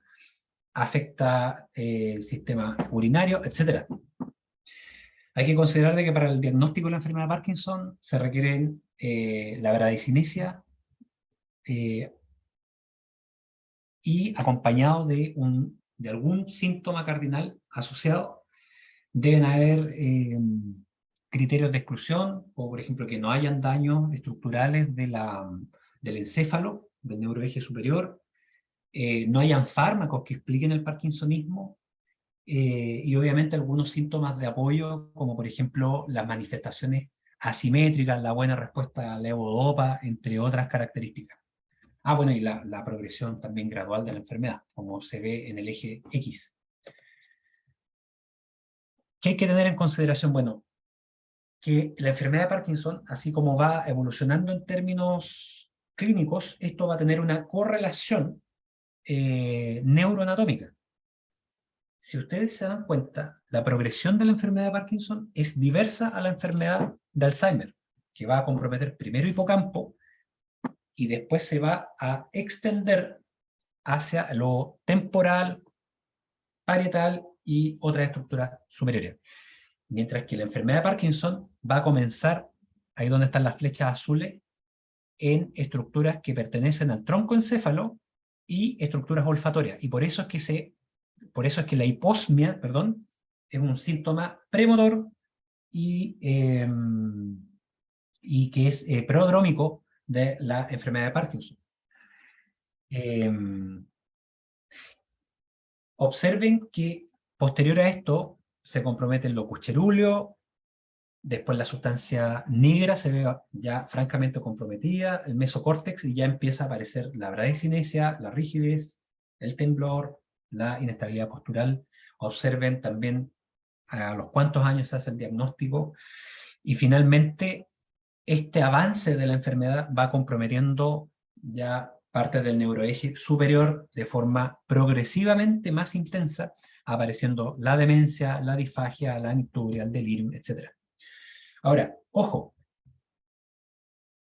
afecta el sistema urinario, etc. Hay que considerar de que para el diagnóstico de la enfermedad de Parkinson se requieren la bradicinesia y acompañado de algún síntoma cardinal asociado. Deben haber criterios de exclusión, o por ejemplo que no hayan daños estructurales del encéfalo, del neuroeje superior, no hayan fármacos que expliquen el parkinsonismo, y obviamente algunos síntomas de apoyo, como por ejemplo las manifestaciones asimétricas, la buena respuesta a la levodopa, entre otras características. Bueno, y la progresión también gradual de la enfermedad, como se ve en el eje X. ¿Qué hay que tener en consideración? Bueno, que la enfermedad de Parkinson, así como va evolucionando en términos clínicos, esto va a tener una correlación neuroanatómica. Si ustedes se dan cuenta, la progresión de la enfermedad de Parkinson es diversa a la enfermedad de Alzheimer, que va a comprometer primero hipocampo y después se va a extender hacia lo temporal, parietal y otras estructuras superiores. Mientras que la enfermedad de Parkinson va a comenzar, ahí donde están las flechas azules, en estructuras que pertenecen al tronco encéfalo y estructuras olfatorias. Y por eso es que la hiposmia, perdón, es un síntoma premotor y que es prodrómico de la enfermedad de Parkinson. Observen que posterior a esto se compromete el locus cerúleo, después la sustancia negra se ve ya francamente comprometida, el mesocórtex, y ya empieza a aparecer la bradicinesia, la rigidez, el temblor, la inestabilidad postural. Observen también a los cuántos años se hace el diagnóstico, y finalmente este avance de la enfermedad va comprometiendo ya parte del neuroeje superior de forma progresivamente más intensa, apareciendo la demencia, la disfagia, la nicturia, el delirio, etc. Ahora, ojo,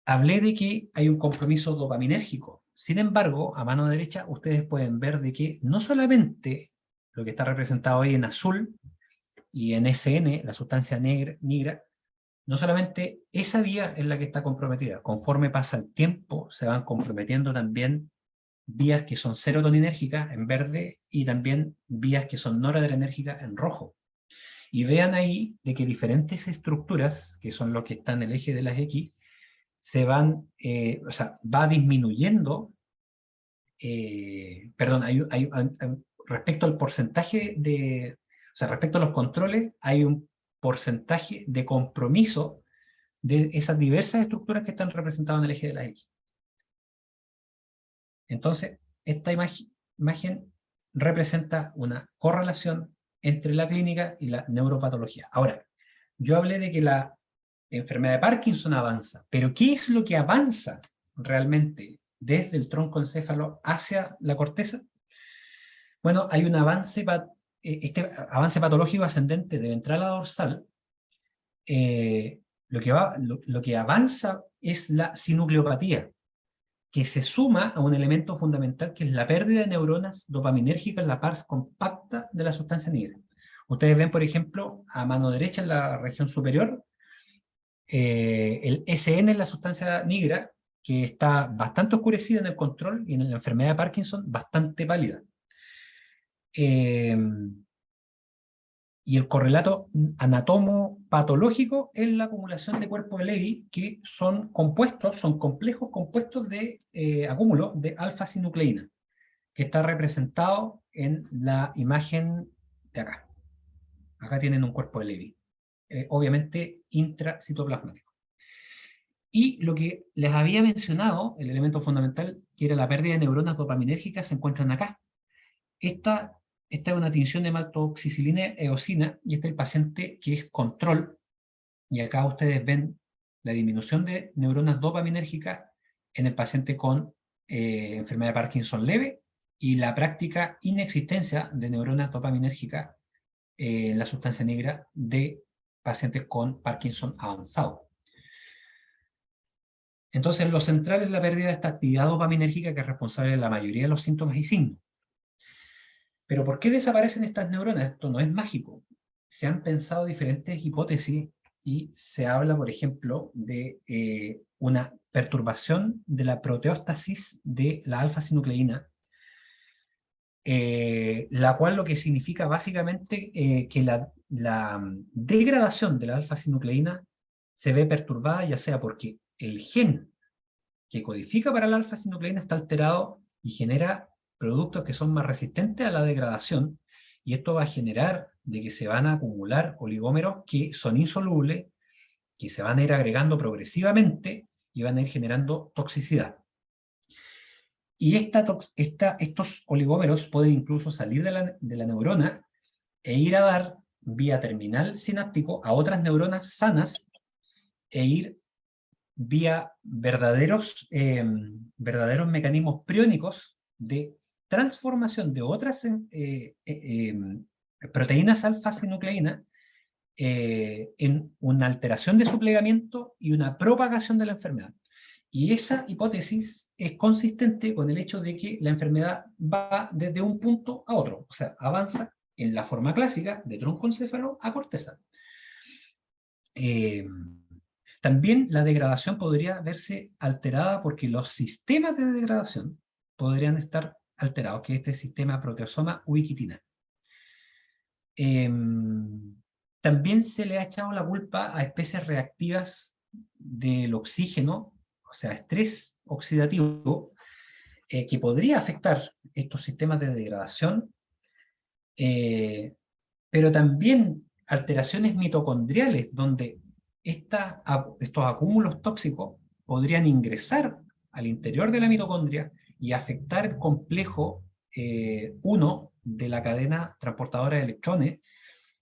hablé de que hay un compromiso dopaminérgico. Sin embargo, a mano derecha ustedes pueden ver de que no solamente lo que está representado ahí en azul y en SN, la sustancia negra, no solamente esa vía es la que está comprometida. Conforme pasa el tiempo, se van comprometiendo también vías que son serotoninérgicas en verde y también vías que son noradrenérgicas en rojo. Y vean ahí de que diferentes estructuras, que son lo que está en el eje de las X, se van, va disminuyendo, respecto al porcentaje respecto a los controles, hay un porcentaje de compromiso de esas diversas estructuras que están representadas en el eje de la X. Entonces, esta imagen representa una correlación entre la clínica y la neuropatología. Ahora, yo hablé de que la enfermedad de Parkinson avanza, pero ¿qué es lo que avanza realmente desde el tronco encéfalo hacia la corteza? Bueno, hay un avance, este avance patológico ascendente de ventral a dorsal. Lo que avanza es la sinucleopatía, que se suma a un elemento fundamental que es la pérdida de neuronas dopaminérgicas en la parte compacta de la sustancia negra. Ustedes ven, por ejemplo, a mano derecha en la región superior, el SN es la sustancia negra, que está bastante oscurecida en el control, y en la enfermedad de Parkinson bastante pálida. Y el correlato anatomopatológico es la acumulación de cuerpos de Levy, que son complejos compuestos de acúmulo de alfa-sinucleína, que está representado en la imagen de acá. Acá tienen un cuerpo de Levy, obviamente intracitoplasmático. Y lo que les había mencionado, el elemento fundamental, que era la pérdida de neuronas dopaminérgicas, se encuentran acá. Esta es una tinción de maltoxicilina eosina, y este es el paciente que es control, y acá ustedes ven la disminución de neuronas dopaminérgicas en el paciente con enfermedad de Parkinson leve, y la práctica inexistencia de neuronas dopaminérgicas en la sustancia negra de pacientes con Parkinson avanzado. Entonces, lo central es la pérdida de esta actividad dopaminérgica que es responsable de la mayoría de los síntomas y signos. Pero ¿por qué desaparecen estas neuronas? Esto no es mágico. Se han pensado diferentes hipótesis y se habla, por ejemplo, de una perturbación de la proteóstasis de la alfa-sinucleína, la cual lo que significa básicamente que la degradación de la alfa-sinucleína se ve perturbada, ya sea porque el gen que codifica para la alfa-sinucleína está alterado y genera productos que son más resistentes a la degradación, y esto va a generar de que se van a acumular oligómeros que son insolubles, que se van a ir agregando progresivamente y van a ir generando toxicidad. Y estos oligómeros pueden incluso salir de la neurona e ir a dar vía terminal sináptico a otras neuronas sanas e ir vía verdaderos mecanismos priónicos de transformación de otras proteínas alfa-sinucleína en una alteración de su plegamiento y una propagación de la enfermedad. Y esa hipótesis es consistente con el hecho de que la enfermedad va desde un punto a otro, o sea, avanza en la forma clásica de troncoencéfalo a corteza. También la degradación podría verse alterada porque los sistemas de degradación podrían estar alterados, que es este sistema proteasoma ubiquitina. También se le ha echado la culpa a especies reactivas del oxígeno, o sea, estrés oxidativo, que podría afectar estos sistemas de degradación, pero también alteraciones mitocondriales, donde estos acúmulos tóxicos podrían ingresar al interior de la mitocondria y afectar el complejo 1 de la cadena transportadora de electrones,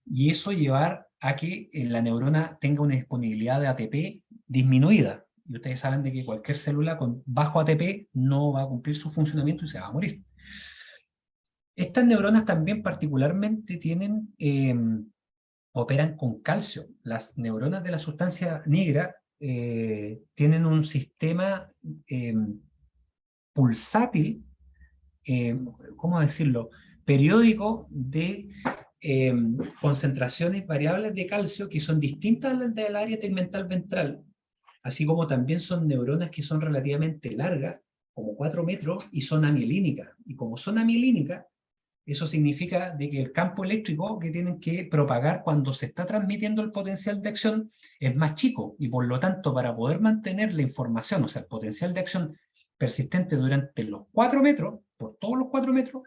y eso llevar a que la neurona tenga una disponibilidad de ATP disminuida. Y ustedes saben de que cualquier célula con bajo ATP no va a cumplir su funcionamiento y se va a morir. Estas neuronas también particularmente operan con calcio. Las neuronas de la sustancia negra tienen un sistema pulsátil, ¿cómo decirlo?, periódico de concentraciones variables de calcio que son distintas a las del área tegmental ventral, así como también son neuronas que son relativamente largas, como 4 metros, y son amielínicas. Y como son amielínicas, eso significa de que el campo eléctrico que tienen que propagar cuando se está transmitiendo el potencial de acción es más chico, y por lo tanto, para poder mantener la información, o sea, el potencial de acción persistente durante los 4 metros, por todos los 4 metros,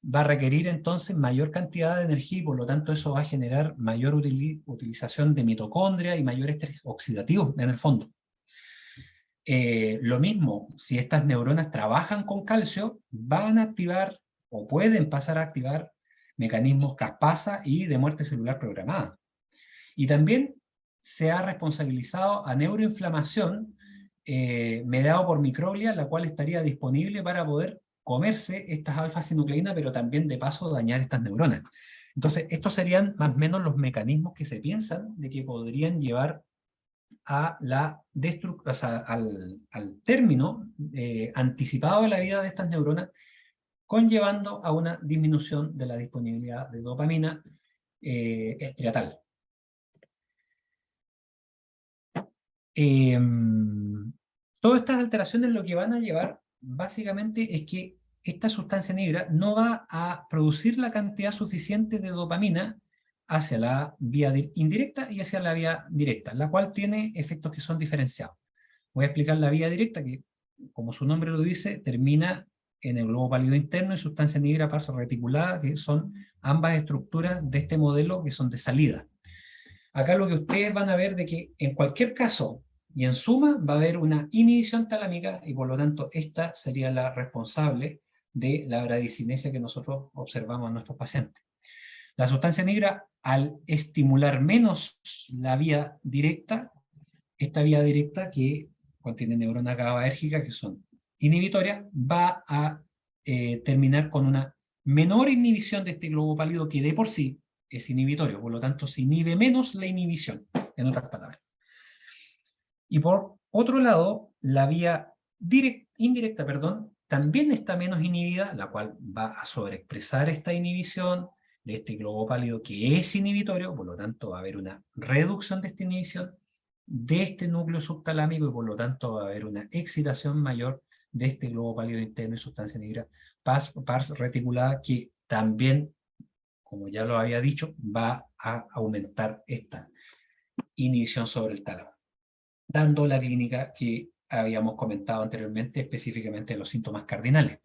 va a requerir entonces mayor cantidad de energía, y por lo tanto eso va a generar mayor utilización de mitocondria y mayor estrés oxidativo en el fondo. Lo mismo, si estas neuronas trabajan con calcio, van a activar o pueden pasar a activar mecanismos caspasa y de muerte celular programada. Y también se ha responsabilizado a neuroinflamación mediado por microglia, la cual estaría disponible para poder comerse estas alfa-sinucleínas, pero también de paso dañar estas neuronas. Entonces, estos serían más o menos los mecanismos que se piensan de que podrían llevar a la o sea, al término anticipado de la vida de estas neuronas, conllevando a una disminución de la disponibilidad de dopamina estriatal. Todas estas alteraciones lo que van a llevar básicamente es que esta sustancia negra no va a producir la cantidad suficiente de dopamina hacia la vía indirecta y hacia la vía directa, la cual tiene efectos que son diferenciados. Voy a explicar la vía directa, que como su nombre lo dice, termina en el globo pálido interno y sustancia negra parso reticulada, que son ambas estructuras de este modelo que son de salida. Acá lo que ustedes van a ver de que en cualquier caso y en suma va a haber una inhibición talámica, y por lo tanto esta sería la responsable de la bradicinesia que nosotros observamos en nuestros pacientes. La sustancia negra, al estimular menos la vía directa, esta vía directa que contiene neuronas GABAérgicas que son inhibitorias, va a terminar con una menor inhibición de este globo pálido, que de por sí es inhibitorio, por lo tanto se inhibe menos la inhibición, en otras palabras. Y por otro lado, la vía indirecta, también está menos inhibida, la cual va a sobreexpresar esta inhibición de este globo pálido que es inhibitorio, por lo tanto va a haber una reducción de esta inhibición de este núcleo subtalámico y por lo tanto va a haber una excitación mayor de este globo pálido interno y sustancia negra pars reticulada, que también, como ya lo había dicho, va a aumentar esta inhibición sobre el tálamo, dando la clínica que habíamos comentado anteriormente, específicamente los síntomas cardinales.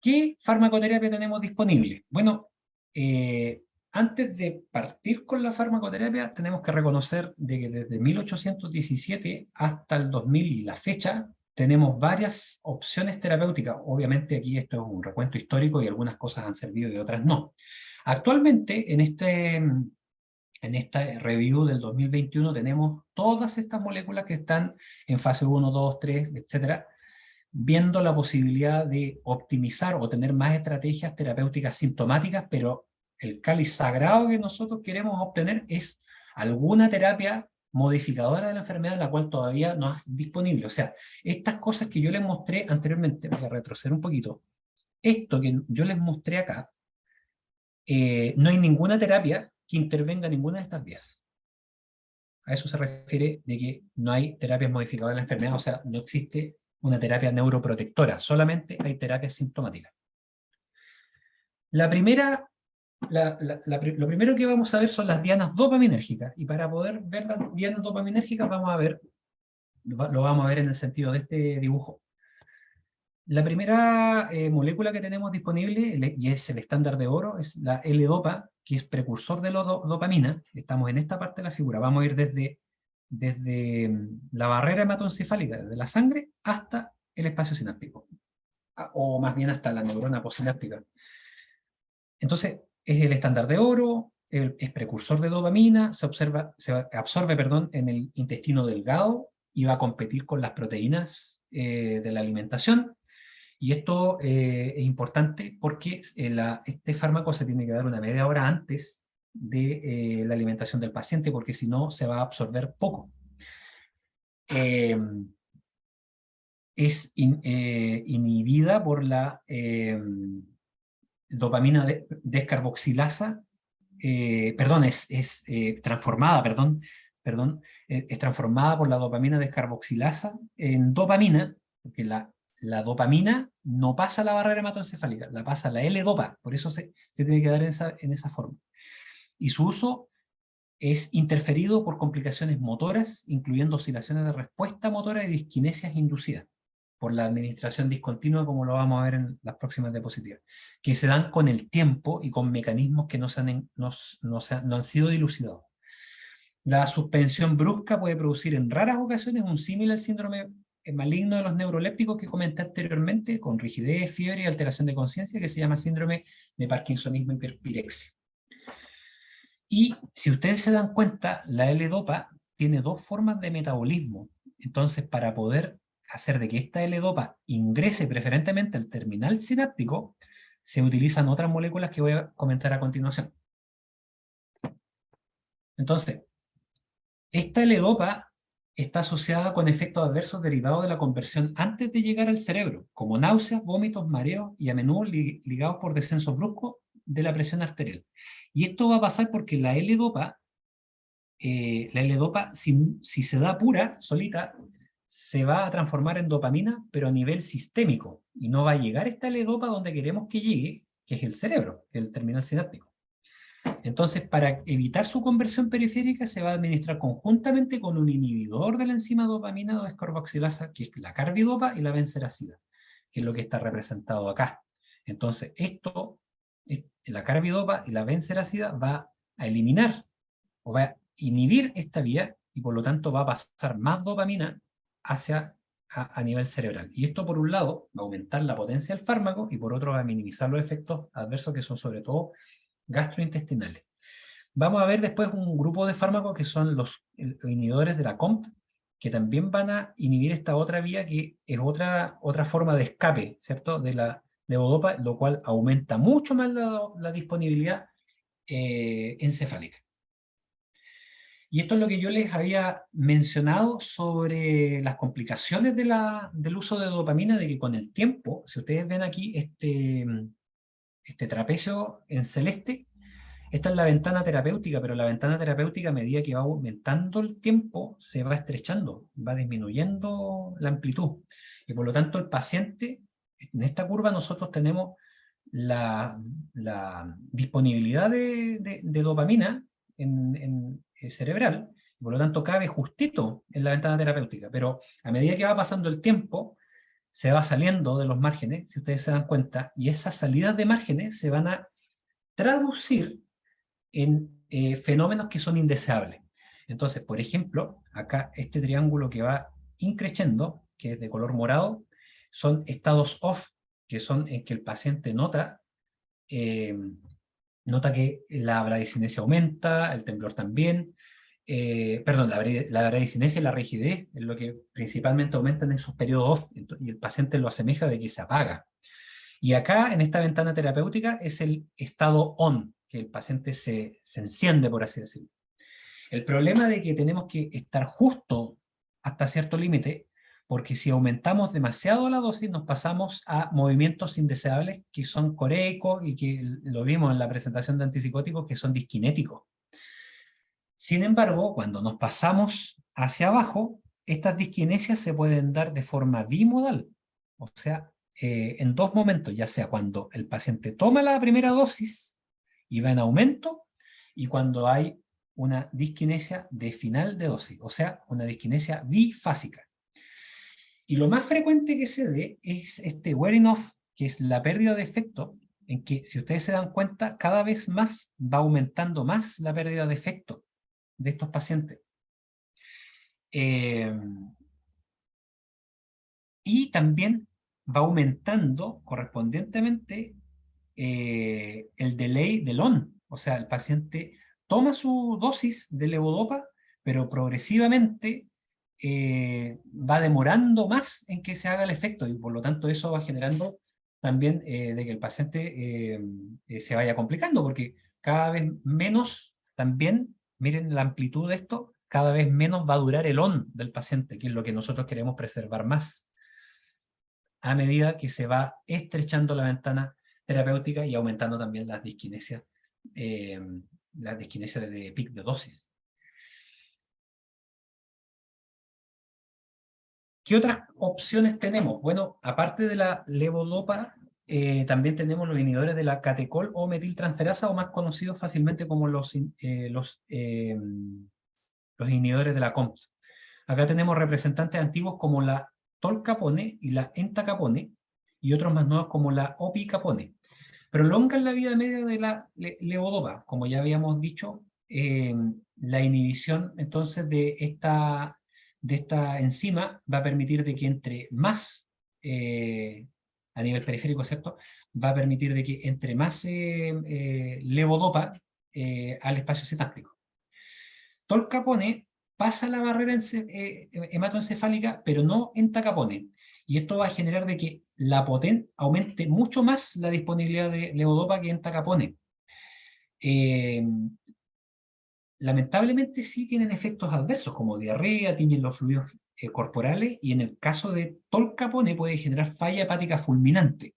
¿Qué farmacoterapia tenemos disponible? Bueno, antes de partir con la farmacoterapia, tenemos que reconocer de que desde 1817 hasta el 2000 y la fecha, tenemos varias opciones terapéuticas. Obviamente aquí esto es un recuento histórico y algunas cosas han servido y otras no. Actualmente, en esta review del 2021 tenemos todas estas moléculas que están en fase 1, 2, 3, etcétera, viendo la posibilidad de optimizar o tener más estrategias terapéuticas sintomáticas, pero el cáliz sagrado que nosotros queremos obtener es alguna terapia modificadora de la enfermedad, la cual todavía no es disponible. O sea, estas cosas que yo les mostré anteriormente, voy a retroceder un poquito, esto que yo les mostré acá, no hay ninguna terapia que intervenga en ninguna de estas vías. A eso se refiere de que no hay terapias modificadoras de la enfermedad, o sea, no existe una terapia neuroprotectora, solamente hay terapias sintomáticas. Lo primero que vamos a ver son las dianas dopaminérgicas, y para poder ver las dianas dopaminérgicas lo vamos a ver en el sentido de este dibujo. La primera molécula que tenemos disponible, y es el estándar de oro, es la L-Dopa, que es precursor de la dopamina. Estamos en esta parte de la figura. Vamos a ir desde la barrera hematoencefálica, desde la sangre, hasta el espacio sináptico, o más bien hasta la neurona postsináptica. Entonces, es el estándar de oro, es precursor de dopamina, se absorbe en el intestino delgado y va a competir con las proteínas de la alimentación. Y esto es importante porque este fármaco se tiene que dar una media hora antes de la alimentación del paciente, porque si no se va a absorber poco. Es inhibida por la dopamina descarboxilasa, es transformada, es transformada por la dopamina descarboxilasa en dopamina, porque la dopamina no pasa la barrera hematoencefálica, la pasa la L-Dopa, por eso se tiene que dar en esa forma. Y su uso es interferido por complicaciones motoras, incluyendo oscilaciones de respuesta motora y disquinesias inducidas por la administración discontinua, como lo vamos a ver en las próximas diapositivas, que se dan con el tiempo y con mecanismos que no han sido dilucidados. La suspensión brusca puede producir en raras ocasiones un símil al síndrome maligno de los neurolépticos que comenté anteriormente, con rigidez, fiebre y alteración de conciencia, que se llama síndrome de parkinsonismo hiperpirexia. Y si ustedes se dan cuenta, la L-Dopa tiene dos formas de metabolismo. Entonces, para poder hacer de que esta L-Dopa ingrese preferentemente al terminal sináptico, se utilizan otras moléculas que voy a comentar a continuación. Entonces, esta L-Dopa está asociada con efectos adversos derivados de la conversión antes de llegar al cerebro, como náuseas, vómitos, mareos y a menudo ligados por descenso brusco de la presión arterial. Y esto va a pasar porque la L-Dopa, si se da pura, solita, se va a transformar en dopamina, pero a nivel sistémico, y no va a llegar esta L-Dopa donde queremos que llegue, que es el cerebro, el terminal sináptico. Entonces, para evitar su conversión periférica, se va a administrar conjuntamente con un inhibidor de la enzima dopamina o descarboxilasa, que es la carbidopa y la benseracida, que es lo que está representado acá. Entonces, la carbidopa y la benseracida va a eliminar o va a inhibir esta vía y por lo tanto va a pasar más dopamina a nivel cerebral. Y esto, por un lado, va a aumentar la potencia del fármaco y por otro va a minimizar los efectos adversos que son sobre todo gastrointestinales. Vamos a ver después un grupo de fármacos que son los inhibidores de la COMT, que también van a inhibir esta otra vía que es otra forma de escape, ¿cierto?, de la levodopa, lo cual aumenta mucho más la disponibilidad encefálica. Y esto es lo que yo les había mencionado sobre las complicaciones del uso de dopamina, de que con el tiempo, si ustedes ven aquí este trapecio en celeste, esta es la ventana terapéutica, pero la ventana terapéutica a medida que va aumentando el tiempo se va estrechando, va disminuyendo la amplitud. Y por lo tanto el paciente, en esta curva nosotros tenemos la disponibilidad de dopamina en cerebral, y por lo tanto cabe justito en la ventana terapéutica, pero a medida que va pasando el tiempo, se va saliendo de los márgenes, si ustedes se dan cuenta, y esas salidas de márgenes se van a traducir en fenómenos que son indeseables. Entonces, por ejemplo, acá este triángulo que va increciendo, que es de color morado, son estados off, que son en que el paciente nota que la bradicinesia aumenta, el temblor también, perdón, la bradicinesia y la rigidez es lo que principalmente aumenta en esos periodos off, y el paciente lo asemeja de que se apaga. Y acá, en esta ventana terapéutica, es el estado on, que el paciente se enciende, por así decirlo. El problema de que tenemos que estar justo hasta cierto límite, porque si aumentamos demasiado la dosis, nos pasamos a movimientos indeseables que son coreicos y que lo vimos en la presentación de antipsicóticos, que son disquinéticos. Sin embargo, cuando nos pasamos hacia abajo, estas disquinesias se pueden dar de forma bimodal, o sea, en dos momentos, ya sea cuando el paciente toma la primera dosis y va en aumento, y cuando hay una disquinesia de final de dosis, o sea, una disquinesia bifásica. Y lo más frecuente que se ve es este wearing off, que es la pérdida de efecto, en que, si ustedes se dan cuenta, cada vez más va aumentando más la pérdida de efecto de estos pacientes. Y también va aumentando correspondientemente el delay del on. O sea, el paciente toma su dosis de levodopa, pero progresivamente va demorando más en que se haga el efecto, y por lo tanto eso va generando también de que el paciente se vaya complicando, porque cada vez menos también, miren la amplitud de esto, cada vez menos va a durar el on del paciente, que es lo que nosotros queremos preservar más, a medida que se va estrechando la ventana terapéutica y aumentando también las disquinesias de pic de dosis. ¿Qué otras opciones tenemos? Bueno, aparte de la levodopa, también tenemos los inhibidores de la catecol o metiltransferasa, o más conocidos fácilmente como los inhibidores de la COMT. Acá tenemos representantes antiguos como la tolcapone y la entacapone, y otros más nuevos como la opicapone. Prolongan la vida media de la levodopa, como ya habíamos dicho. La inhibición entonces de esta enzima va a permitir de que entre más, a nivel periférico, ¿cierto? Va a permitir de que entre más levodopa al espacio sináptico. Tolcapone pasa la barrera hematoencefálica, pero no entacapone. Y esto va a generar de que aumente mucho más la disponibilidad de levodopa que entacapone. Lamentablemente sí tienen efectos adversos, como diarrea, tiñen los fluidos corporales, y en el caso de tolcapone puede generar falla hepática fulminante.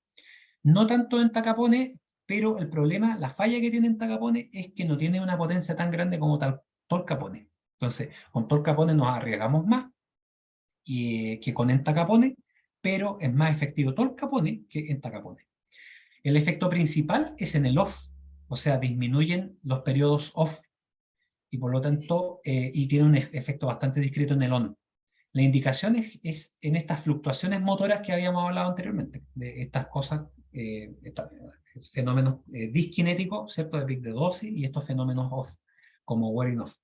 No tanto entacapone, pero el problema, la falla que tiene entacapone es que no tiene una potencia tan grande como tolcapone. Entonces, con tolcapone nos arriesgamos más que con entacapone, pero es más efectivo tolcapone que entacapone. El efecto principal es en el off, o sea, disminuyen los periodos off, y por lo tanto, y tiene un efecto bastante discreto en el on. La indicación es en estas fluctuaciones motoras que habíamos hablado anteriormente, de estas cosas, fenómenos disquinéticos, ¿cierto?, de pic de dosis, y estos fenómenos off, como wearing off.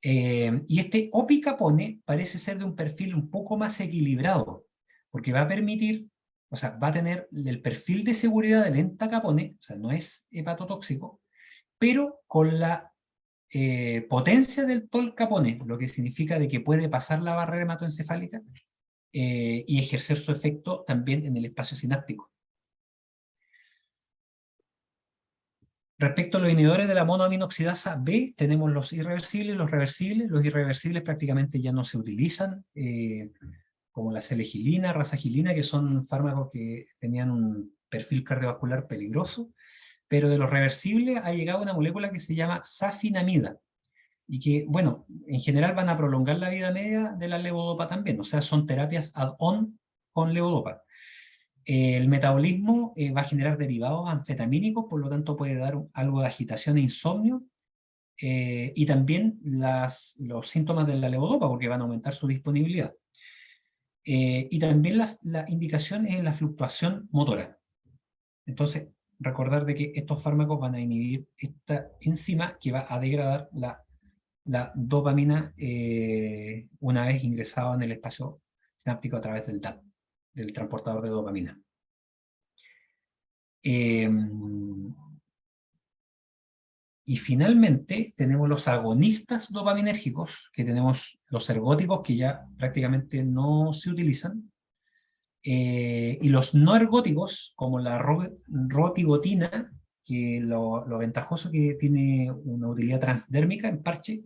Y este opicapone parece ser de un perfil un poco más equilibrado, porque va a permitir, o sea, va a tener el perfil de seguridad del entacapone, o sea, no es hepatotóxico, pero con la potencia del tolcapone, lo que significa de que puede pasar la barrera hematoencefálica y ejercer su efecto también en el espacio sináptico. Respecto a los inhibidores de la monoaminoxidasa B, tenemos los irreversibles y los reversibles. Los irreversibles prácticamente ya no se utilizan, como la selegilina, rasagilina, que son fármacos que tenían un perfil cardiovascular peligroso, pero de los reversibles ha llegado una molécula que se llama safinamida, y que, bueno, en general van a prolongar la vida media de la levodopa también, o sea, son terapias add-on con levodopa. El metabolismo va a generar derivados anfetamínicos, por lo tanto puede dar algo de agitación e insomnio, y también los síntomas de la levodopa, porque van a aumentar su disponibilidad. Y también la indicación es en la fluctuación motora. Entonces, recordar de que estos fármacos van a inhibir esta enzima que va a degradar la dopamina una vez ingresado en el espacio sináptico a través del TAP, del transportador de dopamina. Y finalmente tenemos los agonistas dopaminérgicos, que tenemos los ergóticos que ya prácticamente no se utilizan, y los no ergóticos, como la rotigotina, que lo ventajoso que tiene una utilidad transdérmica en parche,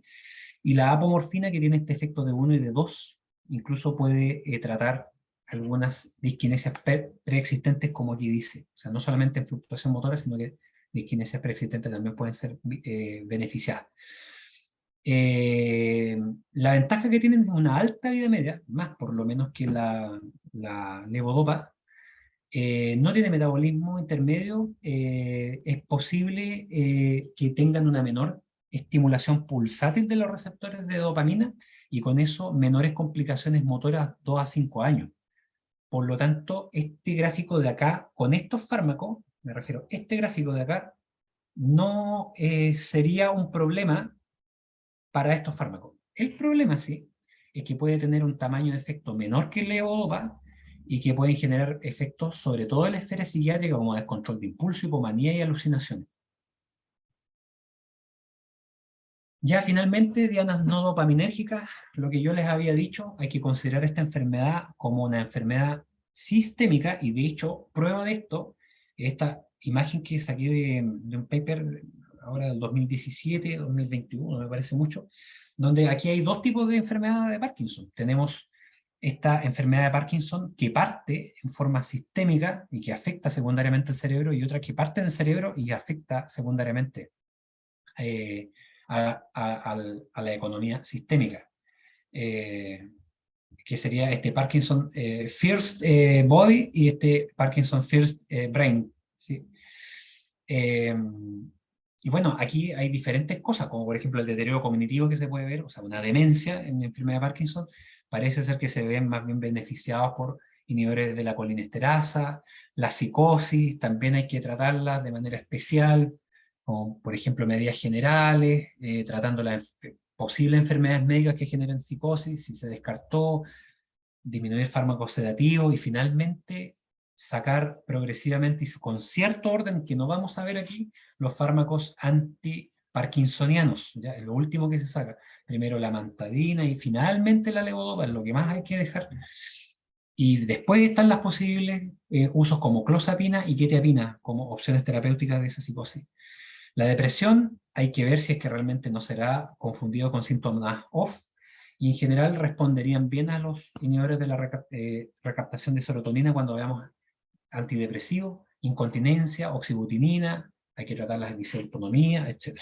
y la apomorfina, que tiene este efecto de 1 y de 2, incluso puede tratar algunas disquinesias preexistentes, como aquí dice. O sea, no solamente en fluctuación motora, sino que disquinesias preexistentes también pueden ser beneficiadas. La ventaja que tienen es una alta vida media, más por lo menos que la levodopa. No tiene metabolismo intermedio, es posible que tengan una menor estimulación pulsátil de los receptores de dopamina y con eso menores complicaciones motoras 2 a 5 años. Por lo tanto, este gráfico de acá, con estos fármacos, me refiero, este gráfico de acá, no sería un problema para estos fármacos. El problema, sí, es que puede tener un tamaño de efecto menor que el levodopa y que pueden generar efectos sobre todo en la esfera psiquiátrica, como descontrol de impulso, hipomanía y alucinaciones. Ya finalmente, dianas no dopaminérgicas, lo que yo les había dicho, hay que considerar esta enfermedad como una enfermedad sistémica, y de hecho, prueba de esto, esta imagen que saqué de un paper ahora del 2017, 2021, me parece mucho, donde aquí hay dos tipos de enfermedad de Parkinson. Tenemos esta enfermedad de Parkinson que parte en forma sistémica y que afecta secundariamente el cerebro, y otra que parte en el cerebro y afecta secundariamente a la economía sistémica, que sería este Parkinson First Body y este Parkinson First Brain, ¿sí? Y bueno, aquí hay diferentes cosas, como por ejemplo el deterioro cognitivo que se puede ver, o sea, una demencia en la enfermedad de Parkinson. Parece ser que se ven más bien beneficiados por inhibidores de la colinesterasa. La psicosis también hay que tratarla de manera especial, como por ejemplo medidas generales, tratando las posibles enfermedades médicas que generan psicosis, si se descartó, disminuir fármacos sedativos y finalmente sacar progresivamente y con cierto orden que no vamos a ver aquí, los fármacos antiparkinsonianos, ¿ya? Es lo último que se saca. Primero la mantadina y finalmente la levodopa, es lo que más hay que dejar. Y después están las posibles usos como clozapina y quetiapina como opciones terapéuticas de esa psicosis. La depresión hay que ver si es que realmente no será confundido con síntomas OFF, y en general responderían bien a los inhibidores de la recaptación de serotonina cuando veamos antidepresivos, incontinencia, oxibutinina, hay que tratar la disautonomía, etc.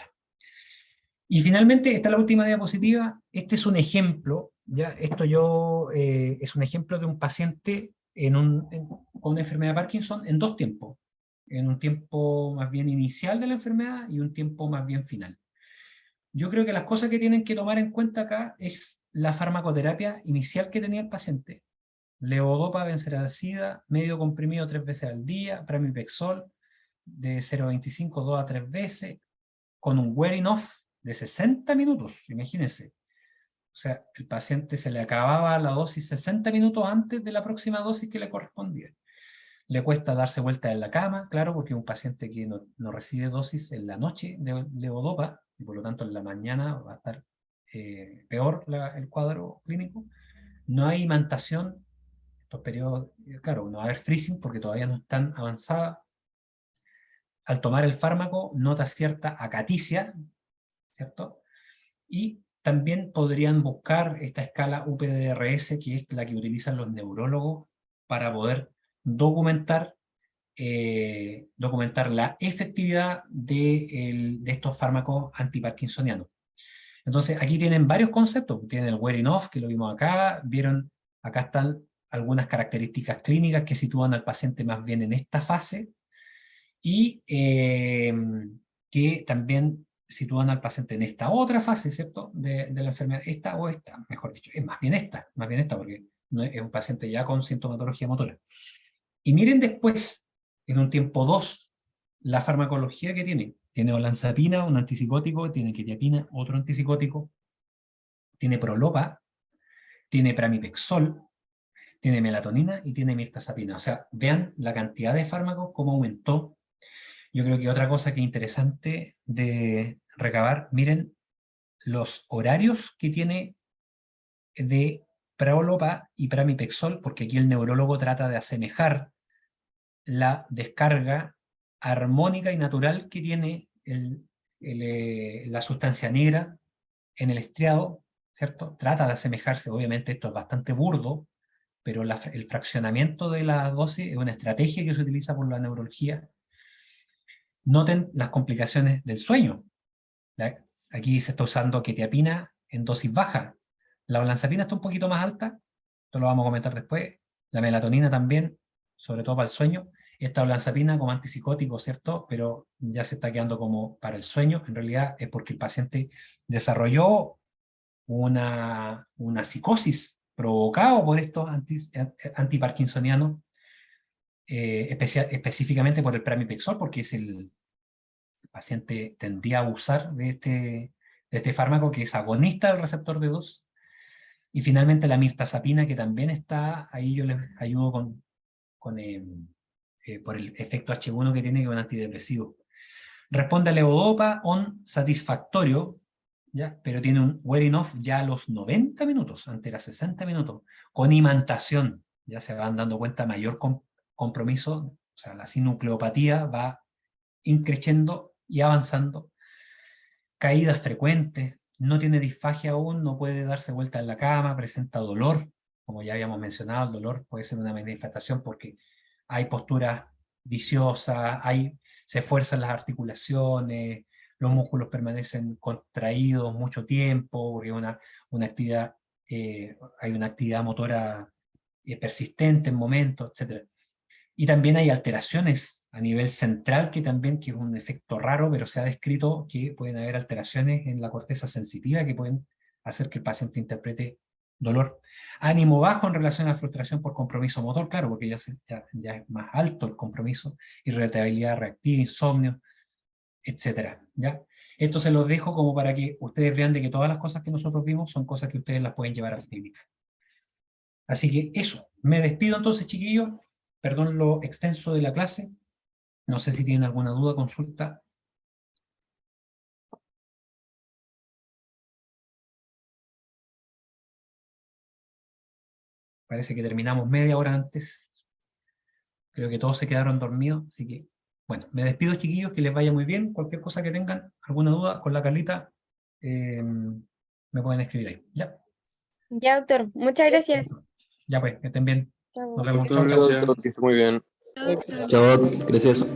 Y finalmente está la última diapositiva. Este es un ejemplo, ¿ya? Es un ejemplo de un paciente con una enfermedad de Parkinson en dos tiempos, en un tiempo más bien inicial de la enfermedad y un tiempo más bien final. Yo creo que las cosas que tienen que tomar en cuenta acá es la farmacoterapia inicial que tenía el paciente. Levodopa, benseracida, medio comprimido 3 veces al día, pramipexol de 0,25, 2 a 3 veces, con un wearing off de 60 minutos, imagínense. O sea, el paciente se le acababa la dosis 60 minutos antes de la próxima dosis que le correspondía. Le cuesta darse vuelta en la cama, claro, porque es un paciente que no recibe dosis en la noche de levodopa, y por lo tanto en la mañana va a estar peor el cuadro clínico. No hay imantación, estos periodos, claro, no va a haber freezing porque todavía no están avanzadas. al tomar el fármaco nota cierta acaticia, ¿cierto? Y también podrían buscar esta escala UPDRS, que es la que utilizan los neurólogos para poder documentar la efectividad de estos fármacos antiparkinsonianos. Entonces, aquí tienen varios conceptos. Tienen el wearing off, que lo vimos acá. Vieron, acá están algunas características clínicas que sitúan al paciente más bien en esta fase y que también sitúan al paciente en esta otra fase, ¿cierto? De la enfermedad, esta o esta, mejor dicho, es más bien esta, porque no es un paciente ya con sintomatología motora. Y miren después, en un tiempo 2, la farmacología que tiene. Tiene olanzapina, un antipsicótico, tiene quetiapina, otro antipsicótico, tiene prolopa, tiene pramipexol, tiene melatonina y tiene mirtazapina. O sea, vean la cantidad de fármacos, cómo aumentó. Yo creo que otra cosa que es interesante de recabar, miren los horarios que tiene de prolopa y pramipexol, porque aquí el neurólogo trata de asemejar la descarga armónica y natural que tiene la sustancia negra en el estriado, ¿cierto? Trata de asemejarse, obviamente esto es bastante burdo, pero el fraccionamiento de la dosis es una estrategia que se utiliza por la neurología. Noten las complicaciones del sueño. Aquí se está usando quetiapina en dosis baja. La olanzapina está un poquito más alta, esto lo vamos a comentar después. La melatonina también, sobre todo para el sueño. Esta olanzapina como antipsicótico, ¿cierto? Pero ya se está quedando como para el sueño. En realidad es porque el paciente desarrolló una psicosis provocada por estos antiparkinsonianos, específicamente por el pramipexol, porque es el paciente tendía a abusar de este fármaco que es agonista del receptor D2. Y finalmente la mirtazapina, que también está, ahí yo les ayudo por el efecto H1 que tiene, que es un antidepresivo. Responde a levodopa on satisfactorio, ¿ya? Pero tiene un wearing off ya a los 90 minutos, ante las 60 minutos, con imantación. Ya se van dando cuenta, mayor compromiso, o sea, la sinucleopatía va increciendo y avanzando. Caídas frecuentes, no tiene disfagia aún, no puede darse vuelta en la cama, presenta dolor, como ya habíamos mencionado, el dolor puede ser una manifestación porque hay posturas viciosas, se esfuerzan las articulaciones, los músculos permanecen contraídos mucho tiempo, porque hay una actividad motora persistente en momentos, etc. Y también hay alteraciones a nivel central, que es un efecto raro, pero se ha descrito que pueden haber alteraciones en la corteza sensitiva que pueden hacer que el paciente interprete dolor. Ánimo bajo en relación a la frustración por compromiso motor, claro, porque ya es más alto el compromiso, irritabilidad reactiva, insomnio, etcétera, ¿ya? Esto se los dejo como para que ustedes vean de que todas las cosas que nosotros vimos son cosas que ustedes las pueden llevar a la clínica. Así que eso, me despido entonces, chiquillos. Perdón lo extenso de la clase. No sé si tienen alguna duda, consulta. Parece que terminamos media hora antes. Creo que todos se quedaron dormidos, así que, bueno, me despido, chiquillos, que les vaya muy bien. Cualquier cosa que tengan, alguna duda, con la Carlita, me pueden escribir ahí. ¿Ya? Ya, doctor, muchas gracias. Ya pues, que estén bien. Chao. Nos vemos. Doctor, Chao, chao. gracias. Que esté muy bien. Chao, gracias.